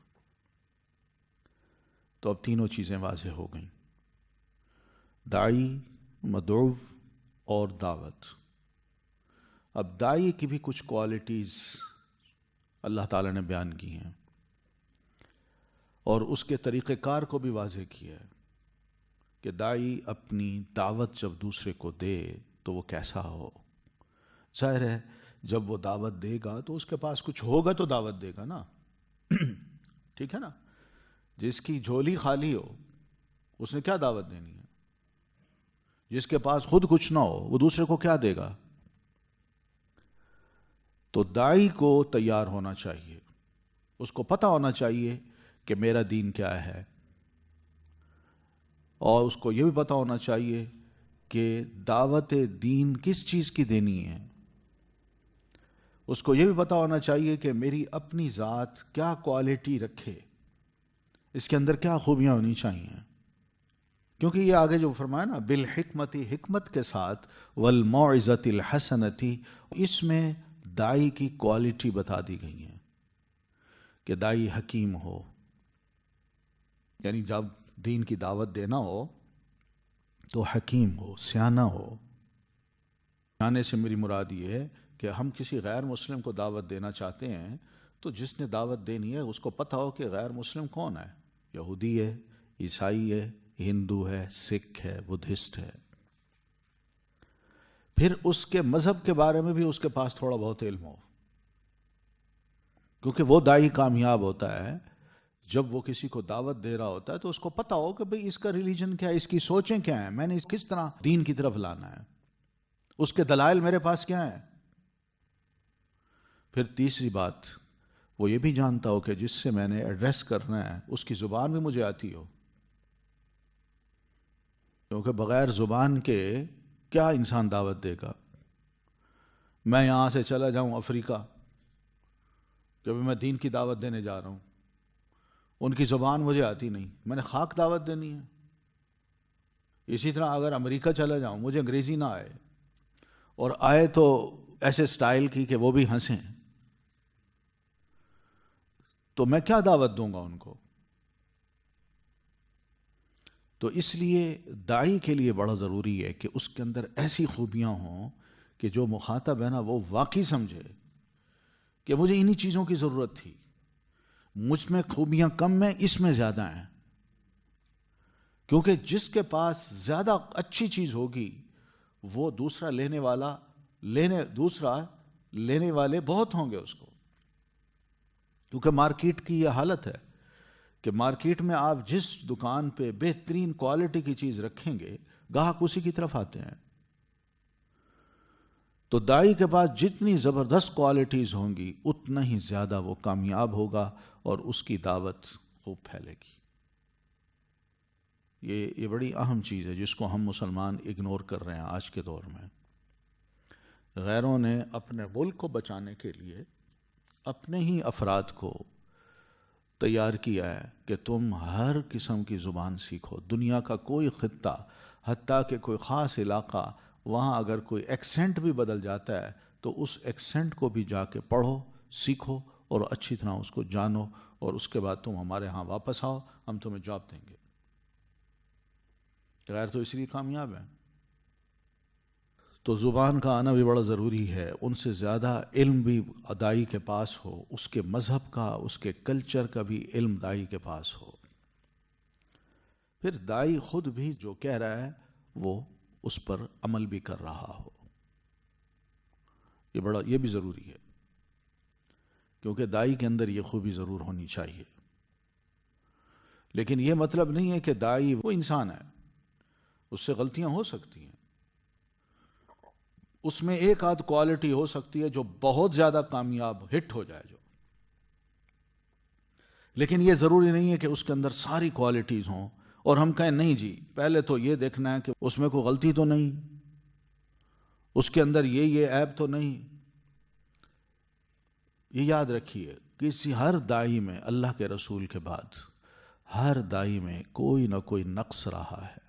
تو اب تینوں چیزیں واضح ہو گئیں، داعی، مدعو اور دعوت۔ اب داعی کی بھی کچھ کوالٹیز اللہ تعالیٰ نے بیان کی ہیں، اور اس کے طریقہ کار کو بھی واضح کیا ہے کہ داعی اپنی دعوت جب دوسرے کو دے تو وہ کیسا ہو۔ ظاہر ہے جب وہ دعوت دے گا تو اس کے پاس کچھ ہوگا تو دعوت دے گا نا، ٹھیک ہے نا؟ جس کی جھولی خالی ہو اس نے کیا دعوت دینی ہے؟ جس کے پاس خود کچھ نہ ہو وہ دوسرے کو کیا دے گا؟ تو داعی کو تیار ہونا چاہیے، اس کو پتہ ہونا چاہیے کہ میرا دین کیا ہے، اور اس کو یہ بھی پتہ ہونا چاہیے کہ دعوت دین کس چیز کی دینی ہے۔ اس کو یہ بھی پتہ ہونا چاہیے کہ میری اپنی ذات کیا کوالٹی رکھے، اس کے اندر کیا خوبیاں ہونی چاہیے، کیونکہ یہ آگے جو فرمایا نا بالحکمت، حکمت کے ساتھ، والموعظۃ الحسنۃ، اس میں داعی کی کوالٹی بتا دی گئی ہے کہ داعی حکیم ہو، یعنی جب دین کی دعوت دینا ہو تو حکیم ہو، سیانہ ہو۔ سیانے سے میری مراد یہ ہے کہ ہم کسی غیر مسلم کو دعوت دینا چاہتے ہیں تو جس نے دعوت دینی ہے اس کو پتہ ہو کہ غیر مسلم کون ہے، یہودی ہے، عیسائی ہے، ہندو ہے، سکھ ہے، بدھسٹ ہے۔ پھر اس کے مذہب کے بارے میں بھی اس کے پاس تھوڑا بہت علم ہو، کیونکہ وہ داعی کامیاب ہوتا ہے جب وہ کسی کو دعوت دے رہا ہوتا ہے تو اس کو پتہ ہو کہ بھئی اس کا ریلیجن کیا ہے، اس کی سوچیں کیا ہیں، میں نے اس کس طرح دین کی طرف لانا ہے، اس کے دلائل میرے پاس کیا ہیں۔ پھر تیسری بات، وہ یہ بھی جانتا ہو کہ جس سے میں نے ایڈریس کرنا ہے اس کی زبان بھی مجھے آتی ہو، کیونکہ بغیر زبان کے کیا انسان دعوت دے گا؟ میں یہاں سے چلا جاؤں افریقہ کہ میں دین کی دعوت دینے جا رہا ہوں، ان کی زبان مجھے آتی نہیں، میں نے خاک دعوت دینی ہے۔ اسی طرح اگر امریکہ چلا جاؤں، مجھے انگریزی نہ آئے، اور آئے تو ایسے سٹائل کی کہ وہ بھی ہنسیں، تو میں کیا دعوت دوں گا ان کو؟ تو اس لیے داعی کے لیے بڑا ضروری ہے کہ اس کے اندر ایسی خوبیاں ہوں کہ جو مخاطب ہے نا وہ واقعی سمجھے کہ مجھے انہی چیزوں کی ضرورت تھی، مجھ میں خوبیاں کم ہیں، اس میں زیادہ ہیں، کیونکہ جس کے پاس زیادہ اچھی چیز ہوگی وہ دوسرا لینے والے بہت ہوں گے اس کو، کیونکہ مارکیٹ کی یہ حالت ہے کہ مارکیٹ میں آپ جس دکان پہ بہترین کوالٹی کی چیز رکھیں گے گاہک اسی کی طرف آتے ہیں۔ تو داعی کے پاس جتنی زبردست کوالٹیز ہوں گی اتنا ہی زیادہ وہ کامیاب ہوگا اور اس کی دعوت خوب پھیلے گی۔ یہ بڑی اہم چیز ہے جس کو ہم مسلمان اگنور کر رہے ہیں آج کے دور میں۔ غیروں نے اپنے ملک کو بچانے کے لیے اپنے ہی افراد کو تیار کیا ہے کہ تم ہر قسم کی زبان سیکھو، دنیا کا کوئی خطہ، حتیٰ کہ کوئی خاص علاقہ، وہاں اگر کوئی ایکسنٹ بھی بدل جاتا ہے تو اس ایکسنٹ کو بھی جا کے پڑھو، سیکھو اور اچھی طرح اس کو جانو، اور اس کے بعد تم ہمارے ہاں واپس آؤ، ہم تمہیں جاب دیں گے۔ غیر تو اس لیے کامیاب ہیں. تو زبان کا آنا بھی بڑا ضروری ہے. ان سے زیادہ علم بھی داعی کے پاس ہو، اس کے مذہب کا، اس کے کلچر کا بھی علم داعی کے پاس ہو. پھر داعی خود بھی جو کہہ رہا ہے وہ اس پر عمل بھی کر رہا ہو. یہ بھی ضروری ہے، کیونکہ داعی کے اندر یہ خوبی ضرور ہونی چاہیے. لیکن یہ مطلب نہیں ہے کہ داعی وہ انسان ہے، اس سے غلطیاں ہو سکتی ہیں، اس میں ایک آدھ کوالٹی ہو سکتی ہے جو بہت زیادہ کامیاب ہٹ ہو جائے جو. لیکن یہ ضروری نہیں ہے کہ اس کے اندر ساری کوالٹیز ہوں اور ہم کہیں نہیں جی پہلے تو یہ دیکھنا ہے کہ اس میں کوئی غلطی تو نہیں، اس کے اندر یہ عیب تو نہیں. یہ یاد رکھیے کسی ہر داعی میں، اللہ کے رسول کے بعد ہر داعی میں کوئی نہ کوئی نقص رہا ہے،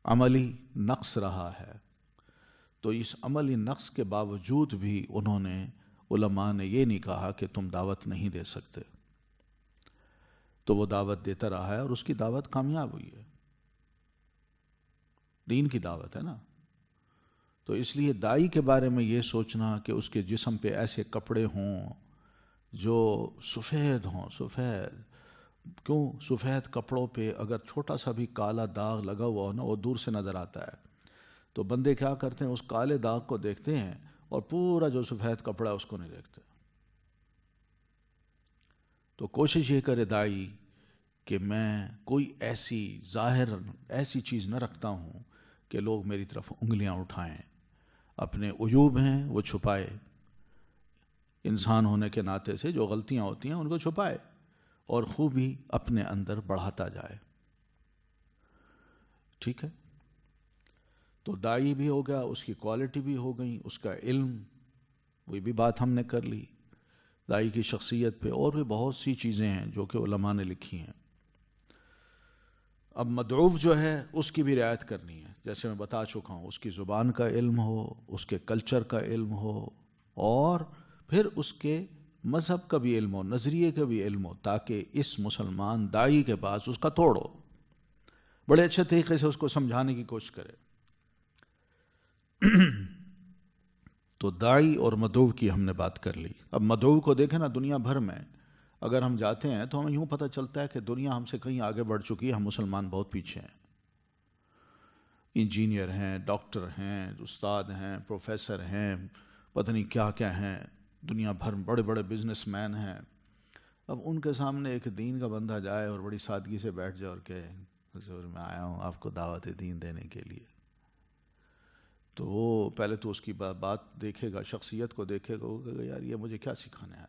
عملی نقص رہا ہے. تو اس عملی نقص کے باوجود بھی انہوں نے، علماء نے یہ نہیں کہا کہ تم دعوت نہیں دے سکتے. تو وہ دعوت دیتا رہا ہے اور اس کی دعوت کامیاب ہوئی ہے. دین کی دعوت ہے نا. تو اس لیے داعی کے بارے میں یہ سوچنا کہ اس کے جسم پہ ایسے کپڑے ہوں جو سفید ہوں، سفید کیوں؟ سفید کپڑوں پہ اگر چھوٹا سا بھی کالا داغ لگا ہوا ہو نا، وہ دور سے نظر آتا ہے. تو بندے کیا کرتے ہیں، اس کالے داغ کو دیکھتے ہیں اور پورا جو سفید کپڑا ہے اس کو نہیں دیکھتے. تو کوشش یہ کرے داعی کہ میں کوئی ایسی ظاہر ایسی چیز نہ رکھتا ہوں کہ لوگ میری طرف انگلیاں اٹھائیں. اپنے عیوب ہیں وہ چھپائے، انسان ہونے کے ناطے سے جو غلطیاں ہوتی ہیں ان کو چھپائے اور خوبی اپنے اندر بڑھاتا جائے. ٹھیک ہے؟ تو داعی بھی ہو گیا، اس کی کوالٹی بھی ہو گئی، اس کا علم، وہی بھی بات ہم نے کر لی. داعی کی شخصیت پہ اور بھی بہت سی چیزیں ہیں جو کہ علماء نے لکھی ہیں. اب مدعو جو ہے اس کی بھی رعایت کرنی ہے. جیسے میں بتا چکا ہوں، اس کی زبان کا علم ہو، اس کے کلچر کا علم ہو، اور پھر اس کے مذہب کا بھی علم ہو، نظریے کا بھی علم ہو، تاکہ اس مسلمان داعی کے پاس اس کا توڑو، بڑے اچھے طریقے سے اس کو سمجھانے کی کوشش کرے. تو داعی اور مدعو کی ہم نے بات کر لی. اب مدعو کو دیکھیں نا، دنیا بھر میں اگر ہم جاتے ہیں تو ہمیں یوں پتہ چلتا ہے کہ دنیا ہم سے کہیں آگے بڑھ چکی ہے، ہم مسلمان بہت پیچھے ہیں. انجینئر ہیں، ڈاکٹر ہیں، استاد ہیں، پروفیسر ہیں، پتہ نہیں کیا کیا ہیں، دنیا بھر میں بڑے بڑے بزنس مین ہیں. اب ان کے سامنے ایک دین کا بندہ جائے اور بڑی سادگی سے بیٹھ جائے اور کہے حضور میں آیا ہوں آپ کو دعوت دین دینے کے لیے، تو وہ پہلے تو اس کی بات دیکھے گا، شخصیت کو دیکھے گا، وہ کہے گا یار یہ مجھے کیا سکھانے آیا،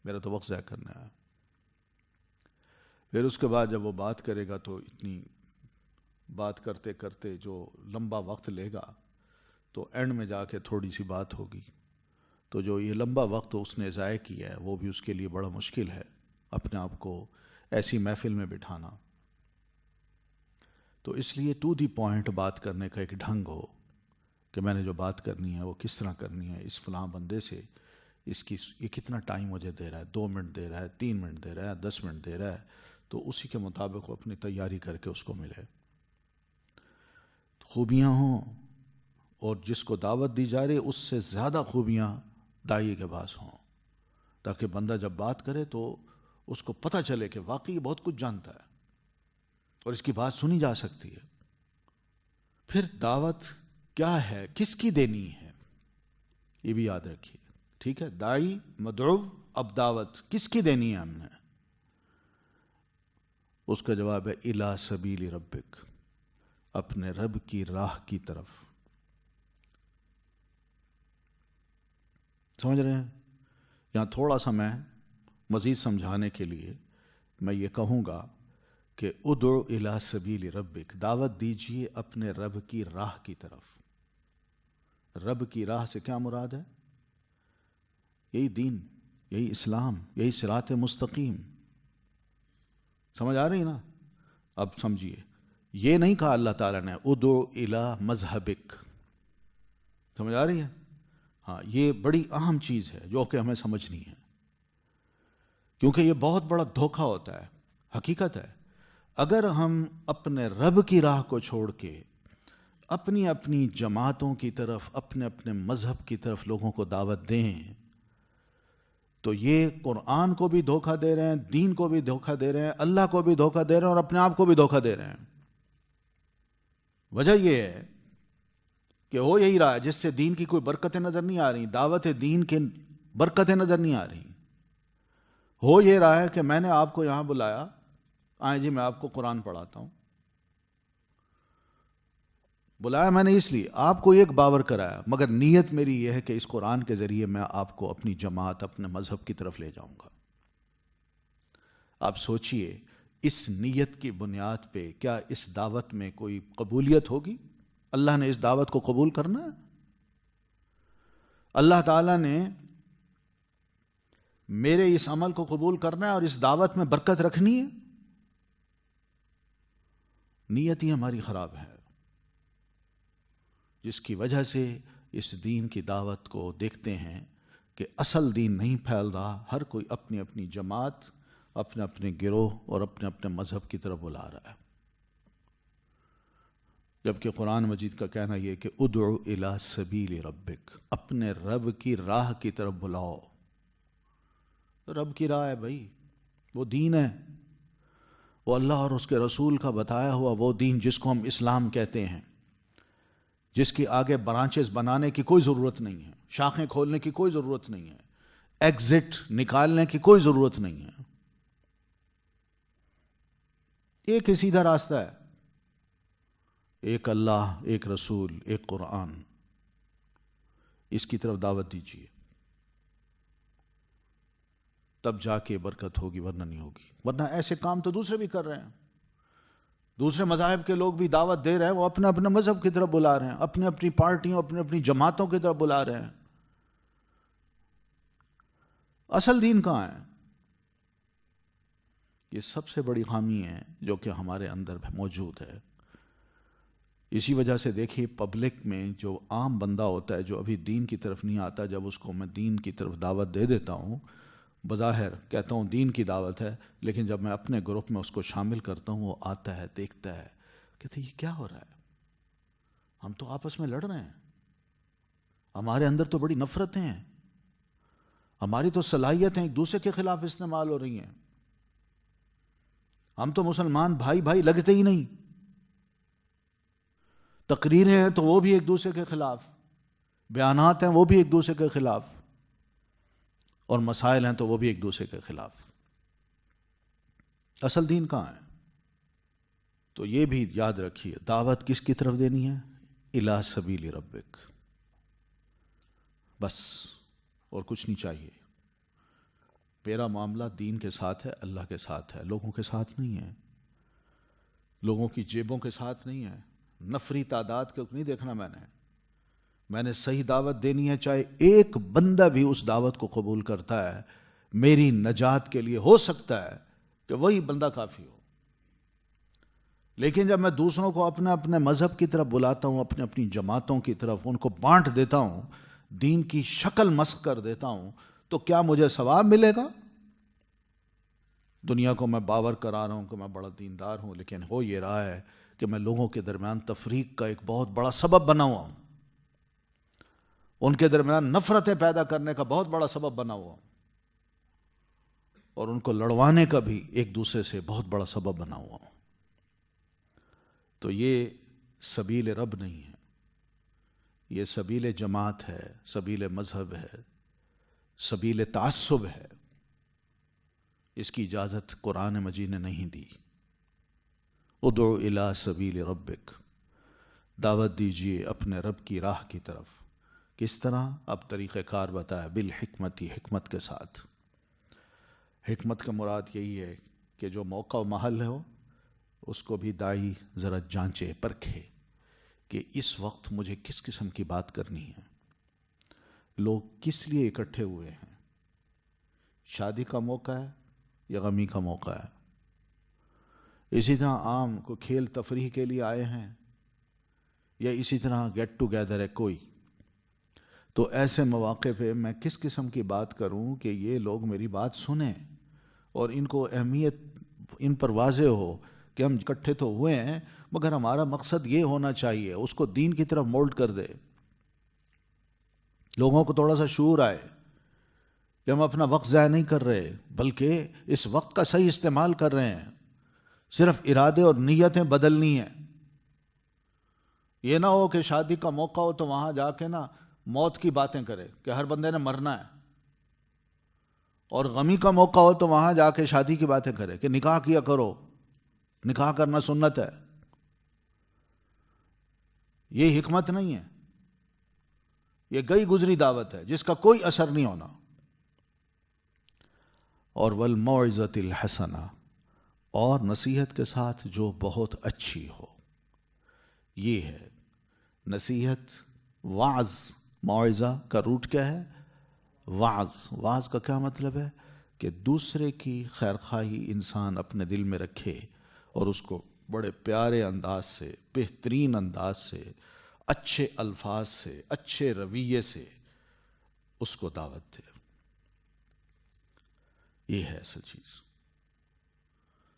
میرا تو وقت ضائع کرنے آیا. پھر اس کے بعد جب وہ بات کرے گا تو اتنی بات کرتے کرتے جو لمبا وقت لے گا تو اینڈ میں جا کے تھوڑی سی بات ہوگی. تو جو یہ لمبا وقت اس نے ضائع کیا ہے وہ بھی اس کے لیے بڑا مشکل ہے، اپنے آپ کو ایسی محفل میں بٹھانا. تو اس لیے ٹو دی پوائنٹ بات کرنے کا ایک ڈھنگ ہو کہ میں نے جو بات کرنی ہے وہ کس طرح کرنی ہے. اس فلاں بندے سے یہ کتنا ٹائم مجھے دے رہا ہے، 2 منٹ دے رہا ہے، 3 منٹ دے رہا ہے، 10 منٹ دے رہا ہے، تو اسی کے مطابق وہ اپنی تیاری کر کے اس کو ملے. خوبیاں ہوں اور جس کو دعوت دی جا رہی اس سے زیادہ خوبیاں داعی کے پاس ہوں، تاکہ بندہ جب بات کرے تو اس کو پتہ چلے کہ واقعی بہت کچھ جانتا ہے اور اس کی بات سنی جا سکتی ہے. پھر دعوت کیا ہے، کس کی دینی ہے، یہ بھی یاد رکھیے. ٹھیک ہے؟ داعی، مدعو، اب دعوت کس کی دینی ہے ہم نے؟ اس کا جواب ہے الی سبیل ربک، اپنے رب کی راہ کی طرف. سمجھ رہے ہیں؟ یہاں تھوڑا سا میں مزید سمجھانے کے لیے میں یہ کہوں گا کہ ادعو الی سبیل ربک، دعوت دیجئے اپنے رب کی راہ کی طرف. رب کی راہ سے کیا مراد ہے؟ یہی دین، یہی اسلام، یہی صراط مستقیم. سمجھ آ رہی نا؟ اب سمجھیے، یہ نہیں کہا اللہ تعالیٰ نے ادعو الی مذہبک. سمجھ آ رہی ہے؟ ہاں، یہ بڑی اہم چیز ہے جو کہ ہمیں سمجھنی ہے، کیونکہ یہ بہت بڑا دھوکہ ہوتا ہے. حقیقت ہے، اگر ہم اپنے رب کی راہ کو چھوڑ کے اپنی اپنی جماعتوں کی طرف، اپنے اپنے مذہب کی طرف لوگوں کو دعوت دیں تو یہ قرآن کو بھی دھوکہ دے رہے ہیں، دین کو بھی دھوکہ دے رہے ہیں، اللہ کو بھی دھوکہ دے رہے ہیں اور اپنے آپ کو بھی دھوکہ دے رہے ہیں۔ وجہ یہ ہے کہ ہو یہی رہا ہے، جس سے دین کی کوئی برکتیں نظر نہیں آ رہی، دعوت دین کی برکتیں نظر نہیں آ رہی۔ ہو یہ رہا ہے کہ میں نے آپ کو یہاں بلایا، آئیں جی میں آپ کو قرآن پڑھاتا ہوں۔ بلایا میں نے اس لیے آپ کو ایک باور کرایا، مگر نیت میری یہ ہے کہ اس قرآن کے ذریعے میں آپ کو اپنی جماعت، اپنے مذہب کی طرف لے جاؤں گا۔ آپ سوچئے اس نیت کی بنیاد پہ کیا اس دعوت میں کوئی قبولیت ہوگی؟ اللہ نے اس دعوت کو قبول کرنا ہے؟ اللہ تعالیٰ نے میرے اس عمل کو قبول کرنا ہے اور اس دعوت میں برکت رکھنی ہے؟ نیت ہی ہماری خراب ہے، جس کی وجہ سے اس دین کی دعوت کو دیکھتے ہیں کہ اصل دین نہیں پھیل رہا، ہر کوئی اپنی اپنی جماعت، اپنے اپنے گروہ اور اپنے اپنے مذہب کی طرف بلا رہا ہے، جبکہ قرآن مجید کا کہنا یہ کہ ادعو الی سبیل ربک، اپنے رب کی راہ کی طرف بلاؤ۔ رب کی راہ ہے بھائی، وہ دین ہے، وہ اللہ اور اس کے رسول کا بتایا ہوا وہ دین جس کو ہم اسلام کہتے ہیں، جس کی آگے برانچز بنانے کی کوئی ضرورت نہیں ہے، شاخیں کھولنے کی کوئی ضرورت نہیں ہے، ایگزٹ نکالنے کی کوئی ضرورت نہیں ہے۔ ایک ہی سیدھا راستہ ہے، ایک اللہ، ایک رسول، ایک قرآن، اس کی طرف دعوت دیجیے، تب جا کے برکت ہوگی، ورنہ نہیں ہوگی۔ ورنہ ایسے کام تو دوسرے بھی کر رہے ہیں، دوسرے مذاہب کے لوگ بھی دعوت دے رہے ہیں، وہ اپنے اپنے مذہب کی طرف بلا رہے ہیں، اپنی اپنی پارٹیوں، اپنی اپنی جماعتوں کی طرف بلا رہے ہیں۔ اصل دین کہاں ہے؟ یہ سب سے بڑی خامی ہے جو کہ ہمارے اندر موجود ہے۔ اسی وجہ سے دیکھیے پبلک میں جو عام بندہ ہوتا ہے، جو ابھی دین کی طرف نہیں آتا، جب اس کو میں دین کی طرف دعوت دے دیتا ہوں، بظاہر کہتا ہوں دین کی دعوت ہے، لیکن جب میں اپنے گروپ میں اس کو شامل کرتا ہوں، وہ آتا ہے، دیکھتا ہے، کہتا ہے یہ کیا ہو رہا ہے؟ ہم تو آپس میں لڑ رہے ہیں، ہمارے اندر تو بڑی نفرتیں ہیں، ہماری تو صلاحیتیں ایک دوسرے کے خلاف استعمال ہو رہی ہیں، ہم تو مسلمان بھائی بھائی لگتے ہی نہیں، تقریریں ہیں تو وہ بھی ایک دوسرے کے خلاف، بیانات ہیں وہ بھی ایک دوسرے کے خلاف، اور مسائل ہیں تو وہ بھی ایک دوسرے کے خلاف۔ اصل دین کہاں ہے؟ تو یہ بھی یاد رکھیے، دعوت کس کی طرف دینی ہے؟ الی سبیل ربک، بس، اور کچھ نہیں چاہیے۔ میرا معاملہ دین کے ساتھ ہے، اللہ کے ساتھ ہے، لوگوں کے ساتھ نہیں ہے، لوگوں کی جیبوں کے ساتھ نہیں ہے، نفری تعداد کو نہیں دیکھنا میں نے صحیح دعوت دینی ہے، چاہے ایک بندہ بھی اس دعوت کو قبول کرتا ہے، میری نجات کے لیے ہو سکتا ہے کہ وہی بندہ کافی ہو۔ لیکن جب میں دوسروں کو اپنے اپنے مذہب کی طرف بلاتا ہوں، اپنے اپنی جماعتوں کی طرف، ان کو بانٹ دیتا ہوں، دین کی شکل مسخ کر دیتا ہوں، تو کیا مجھے ثواب ملے گا؟ دنیا کو میں باور کرا رہا ہوں کہ میں بڑا دیندار ہوں، لیکن ہو یہ رہا ہے کہ میں لوگوں کے درمیان تفریق کا ایک بہت بڑا سبب بنا ہوا ہوں، ان کے درمیان نفرتیں پیدا کرنے کا بہت بڑا سبب بنا ہوا ہوں، اور ان کو لڑوانے کا بھی ایک دوسرے سے بہت بڑا سبب بنا ہوا ہوں۔ تو یہ سبیل رب نہیں ہے، یہ سبیل جماعت ہے، سبیل مذہب ہے، سبیل تعصب ہے۔ اس کی اجازت قرآن مجید نے نہیں دی۔ ادعو الی سبیل ربک، دعوت دیجیے اپنے رب کی راہ کی طرف۔ کس طرح؟ اب طریقہ کار بتایا، بالحکمت، حکمت کے ساتھ۔ حکمت کا مراد یہی ہے کہ جو موقع و محل ہو اس کو بھی داعی ذرا جانچے، پرکھے کہ اس وقت مجھے کس قسم کی بات کرنی ہے، لوگ کس لیے اکٹھے ہوئے ہیں، شادی کا موقع ہے یا غمی کا موقع ہے، اسی طرح عام کو کھیل تفریح کے لیے آئے ہیں، یا اسی طرح گیٹ ٹوگیدر ہے کوئی۔ تو ایسے مواقع پہ میں کس قسم کی بات کروں کہ یہ لوگ میری بات سنیں اور ان کو اہمیت ان پر واضح ہو کہ ہم اکٹھے تو ہوئے ہیں مگر ہمارا مقصد یہ ہونا چاہیے، اس کو دین کی طرف مولڈ کر دے، لوگوں کو تھوڑا سا شعور آئے کہ ہم اپنا وقت ضائع نہیں کر رہے بلکہ اس وقت کا صحیح استعمال کر رہے ہیں، صرف ارادے اور نیتیں بدلنی ہیں۔ یہ نہ ہو کہ شادی کا موقع ہو تو وہاں جا کے نا موت کی باتیں کرے کہ ہر بندے نے مرنا ہے، اور غمی کا موقع ہو تو وہاں جا کے شادی کی باتیں کرے کہ نکاح کیا کرو، نکاح کرنا سنت ہے۔ یہ حکمت نہیں ہے، یہ گئی گزری دعوت ہے جس کا کوئی اثر نہیں ہونا۔ اور والموعظۃ الحسنہ، اور نصیحت کے ساتھ جو بہت اچھی ہو، یہ ہے نصیحت۔ وعظ، موعظہ کا روٹ کیا ہے؟ وعظ۔ وعظ کا کیا مطلب ہے؟ کہ دوسرے کی خیرخواہی انسان اپنے دل میں رکھے اور اس کو بڑے پیارے انداز سے، بہترین انداز سے، اچھے الفاظ سے، اچھے رویے سے اس کو دعوت دے۔ یہ ہے اصل چیز۔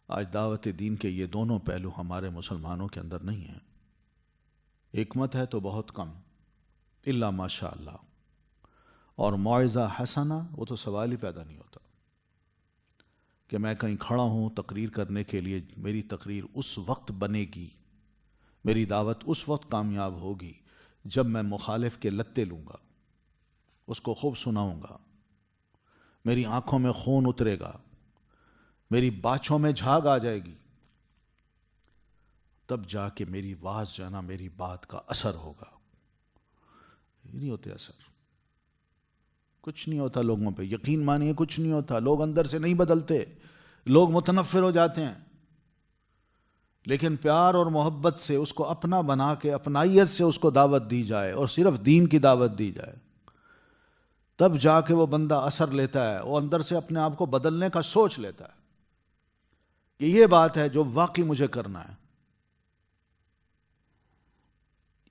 آج دعوت دین کے یہ دونوں پہلو ہمارے مسلمانوں کے اندر نہیں ہیں۔ حکمت ہے تو بہت کم، الا ماشاء اللہ، اور موعظہ حسنہ وہ تو سوال ہی پیدا نہیں ہوتا کہ میں کہیں کھڑا ہوں تقریر کرنے کے لیے، میری تقریر اس وقت بنے گی، میری دعوت اس وقت کامیاب ہوگی جب میں مخالف کے لتے لوں گا، اس کو خوب سناؤں گا، میری آنکھوں میں خون اترے گا، میری باچھوں میں جھاگ آ جائے گی، تب جا کے میری واز جو ہے نا، میری بات کا اثر ہوگا۔ یہ نہیں ہوتے اثر، کچھ نہیں ہوتا لوگوں پہ، یقین مانیے کچھ نہیں ہوتا، لوگ اندر سے نہیں بدلتے، لوگ متنفر ہو جاتے ہیں، لیکن پیار اور محبت سے اس کو اپنا بنا کے، اپنائیت سے اس کو دعوت دی جائے اور صرف دین کی دعوت دی جائے، تب جا کے وہ بندہ اثر لیتا ہے، وہ اندر سے اپنے آپ کو بدلنے کا سوچ لیتا ہے کہ یہ بات ہے جو واقعی مجھے کرنا ہے۔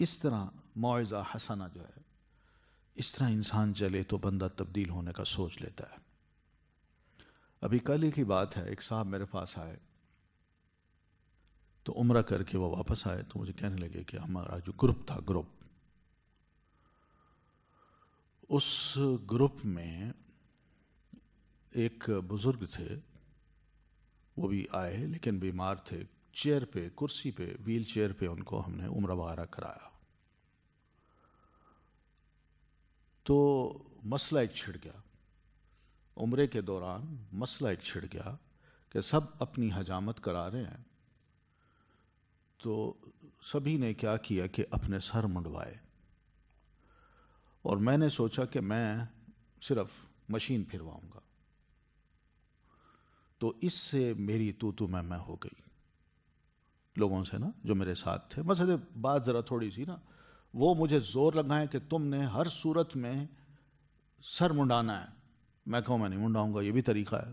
اس طرح موعظہ حسنہ جو ہے، اس طرح انسان چلے تو بندہ تبدیل ہونے کا سوچ لیتا ہے۔ ابھی کل ہی کی بات ہے، ایک صاحب میرے پاس آئے تو عمرہ کر کے وہ واپس آئے تو مجھے کہنے لگے کہ ہمارا جو گروپ تھا، اس گروپ میں ایک بزرگ تھے، وہ بھی آئے لیکن بیمار تھے، چیئر پہ، کرسی پہ، ویل چیئر پہ ان کو ہم نے عمرہ وغیرہ کرایا۔ تو مسئلہ ایک چھڑ گیا، عمرے کے دوران مسئلہ ایک چھڑ گیا کہ سب اپنی حجامت کرا رہے ہیں، تو سبھی نے کیا کیا کہ اپنے سر منڈوائے، اور میں نے سوچا کہ میں صرف مشین پھرواؤں گا، تو اس سے میری تو میں ہو گئی لوگوں سے نا جو میرے ساتھ تھے۔ بس بات ذرا تھوڑی سی نا، وہ مجھے زور لگائیں کہ تم نے ہر صورت میں سر منڈانا ہے، میں کہوں میں نہیں منڈاؤں گا، یہ بھی طریقہ ہے۔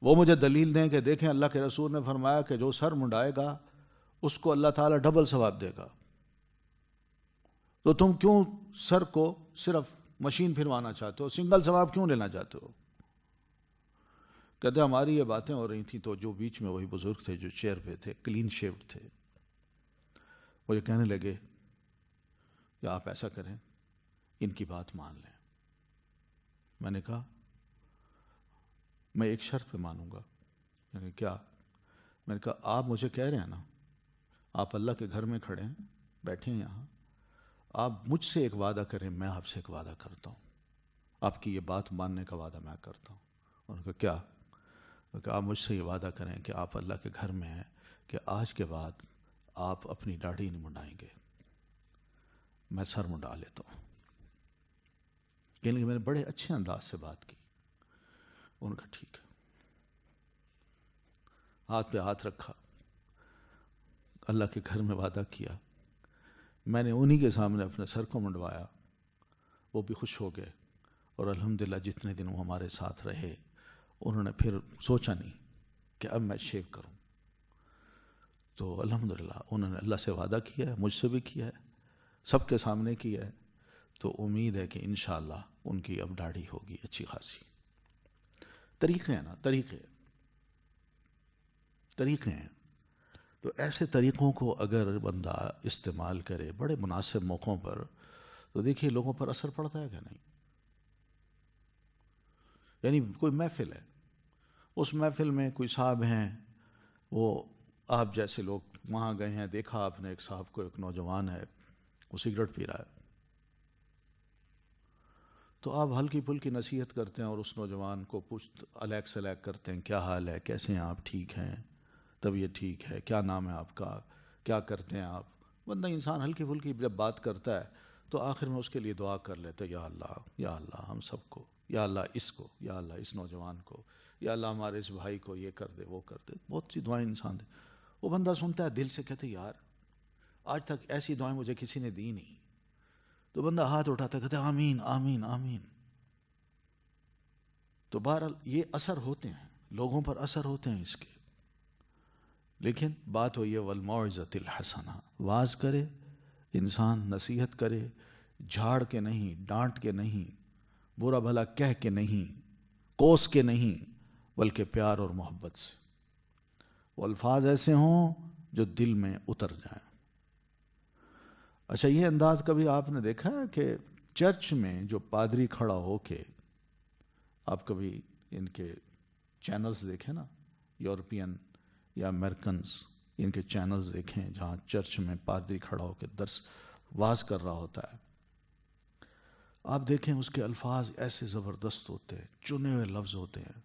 وہ مجھے دلیل دیں کہ دیکھیں اللہ کے رسول نے فرمایا کہ جو سر منڈائے گا اس کو اللہ تعالیٰ ڈبل ثواب دے گا، تو تم کیوں سر کو صرف مشین پھروانا چاہتے ہو، سنگل ثواب کیوں لینا چاہتے ہو؟ کہتے ہماری یہ باتیں ہو رہی تھیں تو جو بیچ میں وہی بزرگ تھے جو چیئر پہ تھے، کلین شیوڈ تھے، وہ یہ کہنے لگے کہ آپ ایسا کریں، ان کی بات مان لیں۔ میں نے کہا میں ایک شرط پہ مانوں گا۔ یعنی کیا؟ میں نے کہا آپ مجھے کہہ رہے ہیں نا، آپ اللہ کے گھر میں کھڑے ہیں، بیٹھے ہیں یہاں، آپ مجھ سے ایک وعدہ کریں، میں آپ سے ایک وعدہ کرتا ہوں، آپ کی یہ بات ماننے کا وعدہ میں کرتا ہوں۔ انہوں نے کہا کیا؟ کہ آپ مجھ سے یہ وعدہ کریں کہ آپ اللہ کے گھر میں ہیں کہ آج کے بعد آپ اپنی داڑھی نہیں منڈائیں گے، میں سر منڈا لیتا ہوں۔ کہنے لگے میں نے بڑے اچھے انداز سے بات کی۔ انہوں نے کہا ٹھیک ہے، ہاتھ پہ ہاتھ رکھا، اللہ کے گھر میں وعدہ کیا، میں نے انہی کے سامنے اپنے سر کو منڈوایا، وہ بھی خوش ہو گئے، اور الحمدللہ جتنے دن وہ ہمارے ساتھ رہے انہوں نے پھر سوچا نہیں کہ اب میں شیو کروں، تو الحمدللہ انہوں نے اللہ سے وعدہ کیا ہے، مجھ سے بھی کیا ہے، سب کے سامنے کیا ہے، تو امید ہے کہ انشاءاللہ ان کی اب داڑھی ہوگی اچھی خاصی۔ طریقے ہیں نا، طریقے طریقے ہیں. تو ایسے طریقوں کو اگر بندہ استعمال کرے بڑے مناسب موقعوں پر تو دیکھیے لوگوں پر اثر پڑتا ہے کہ نہیں. یعنی کوئی محفل ہے، اس محفل میں کوئی صاحب ہیں، وہ آپ جیسے لوگ وہاں گئے ہیں، دیکھا آپ نے ایک صاحب کو، ایک نوجوان ہے وہ سگریٹ پی رہا ہے، تو آپ ہلکی پھلکی نصیحت کرتے ہیں اور اس نوجوان کو الیک سلیک کرتے ہیں، کیا حال ہے، کیسے ہیں آپ، ٹھیک ہیں، طبیعت ٹھیک ہے، کیا نام ہے آپ کا، کیا کرتے ہیں آپ. بندہ انسان ہلکی پھلکی جب بات کرتا ہے تو آخر میں اس کے لیے دعا کر لیتے، یا اللہ ہم سب کو، یا اللہ اس کو، یا اللہ اس نوجوان کو، یا اللہ ہمارے اس بھائی کو یہ کر دے وہ کر دے. بہت سی دعائیں انسان دے. وہ بندہ سنتا ہے دل سے کہتے یار آج تک ایسی دعائیں مجھے کسی نے دی نہیں. تو بندہ ہاتھ اٹھاتا کہتے آمین آمین آمین. تو بہرحال یہ اثر ہوتے ہیں، لوگوں پر اثر ہوتے ہیں اس کے. لیکن بات ہوئی ہے والموعظۃ الحسنہ، واز کرے انسان، نصیحت کرے، جھاڑ کے نہیں، ڈانٹ کے نہیں، برا بھلا کہہ کے نہیں، کوس کے نہیں، بلکہ پیار اور محبت سے. وہ الفاظ ایسے ہوں جو دل میں اتر جائیں. اچھا یہ انداز کبھی آپ نے دیکھا ہے کہ چرچ میں جو پادری کھڑا ہو کے، آپ کبھی ان کے چینلز دیکھیں نا، یورپین یا امریکنز، ان کے چینلز دیکھیں جہاں چرچ میں پادری کھڑا ہو کے درس واز کر رہا ہوتا ہے، آپ دیکھیں اس کے الفاظ ایسے زبردست ہوتے ہیں، چنے ہوئے لفظ ہوتے ہیں،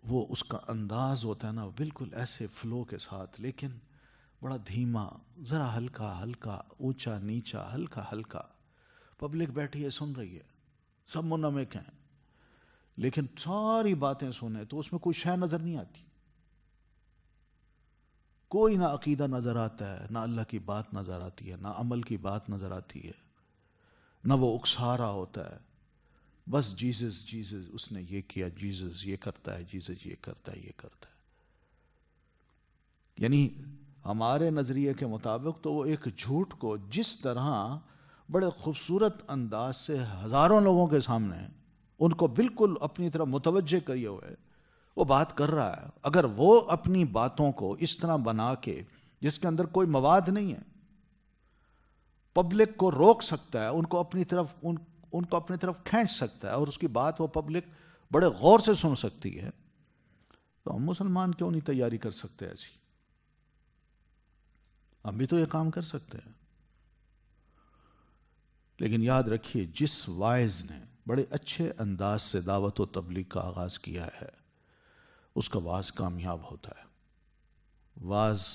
وہ اس کا انداز ہوتا ہے نا بالکل ایسے فلو کے ساتھ، لیکن بڑا دھیما، ذرا ہلکا ہلکا، اونچا نیچا، ہلکا ہلکا. پبلک بیٹھی ہے سن رہی ہے، سب منمک ہیں، لیکن ساری باتیں سنیں تو اس میں کوئی شے نظر نہیں آتی. کوئی نہ عقیدہ نظر آتا ہے، نہ اللہ کی بات نظر آتی ہے، نہ عمل کی بات نظر آتی ہے، نہ وہ اکسا رہا ہوتا ہے. بس جیزس جیزس، اس نے یہ کیا، جیزس یہ کرتا ہے، جیزس یہ کرتا ہے، یہ کرتا ہے. یعنی ہمارے نظریے کے مطابق تو وہ ایک جھوٹ کو جس طرح بڑے خوبصورت انداز سے ہزاروں لوگوں کے سامنے ان کو بالکل اپنی طرف متوجہ کریے ہوئے وہ بات کر رہا ہے، اگر وہ اپنی باتوں کو اس طرح بنا کے جس کے اندر کوئی مواد نہیں ہے پبلک کو روک سکتا ہے، ان کو اپنی طرف کھینچ سکتا ہے اور اس کی بات وہ پبلک بڑے غور سے سن سکتی ہے، تو ہم مسلمان کیوں نہیں تیاری کر سکتے ایسی؟ ہم بھی تو یہ کام کر سکتے ہیں. لیکن یاد رکھیے جس واعظ نے بڑے اچھے انداز سے دعوت و تبلیغ کا آغاز کیا ہے اس کا واعظ کامیاب ہوتا ہے. واعظ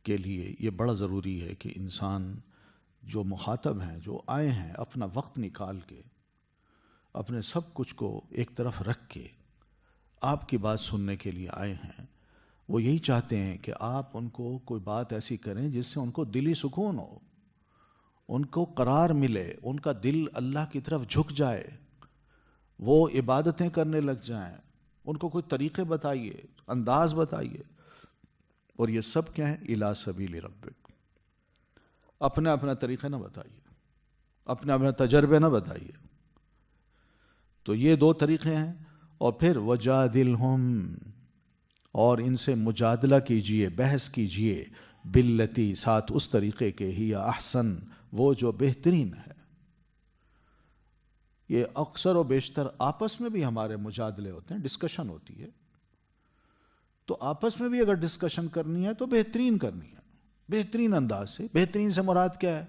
کے لیے یہ بڑا ضروری ہے کہ انسان جو مخاطب ہیں، جو آئے ہیں اپنا وقت نکال کے، اپنے سب کچھ کو ایک طرف رکھ کے آپ کی بات سننے کے لیے آئے ہیں، وہ یہی چاہتے ہیں کہ آپ ان کو کوئی بات ایسی کریں جس سے ان کو دلی سکون ہو، ان کو قرار ملے، ان کا دل اللہ کی طرف جھک جائے، وہ عبادتیں کرنے لگ جائیں. ان کو کوئی طریقے بتائیے، انداز بتائیے. اور یہ سب کیا ہے؟ الی سبیل ربک. اپنا اپنا طریقہ نہ بتائیے، اپنا اپنا تجربے نہ بتائیے. تو یہ دو طریقے ہیں. اور پھر وجادلہم، اور ان سے مجادلہ کیجئے، بحث کیجئے، باللتی، ساتھ اس طریقے کے، ہی احسن، وہ جو بہترین ہے. یہ اکثر و بیشتر آپس میں بھی ہمارے مجادلے ہوتے ہیں، ڈسکشن ہوتی ہے. تو آپس میں بھی اگر ڈسکشن کرنی ہے تو بہترین کرنی ہے، بہترین انداز سے. بہترین سے مراد کیا ہے؟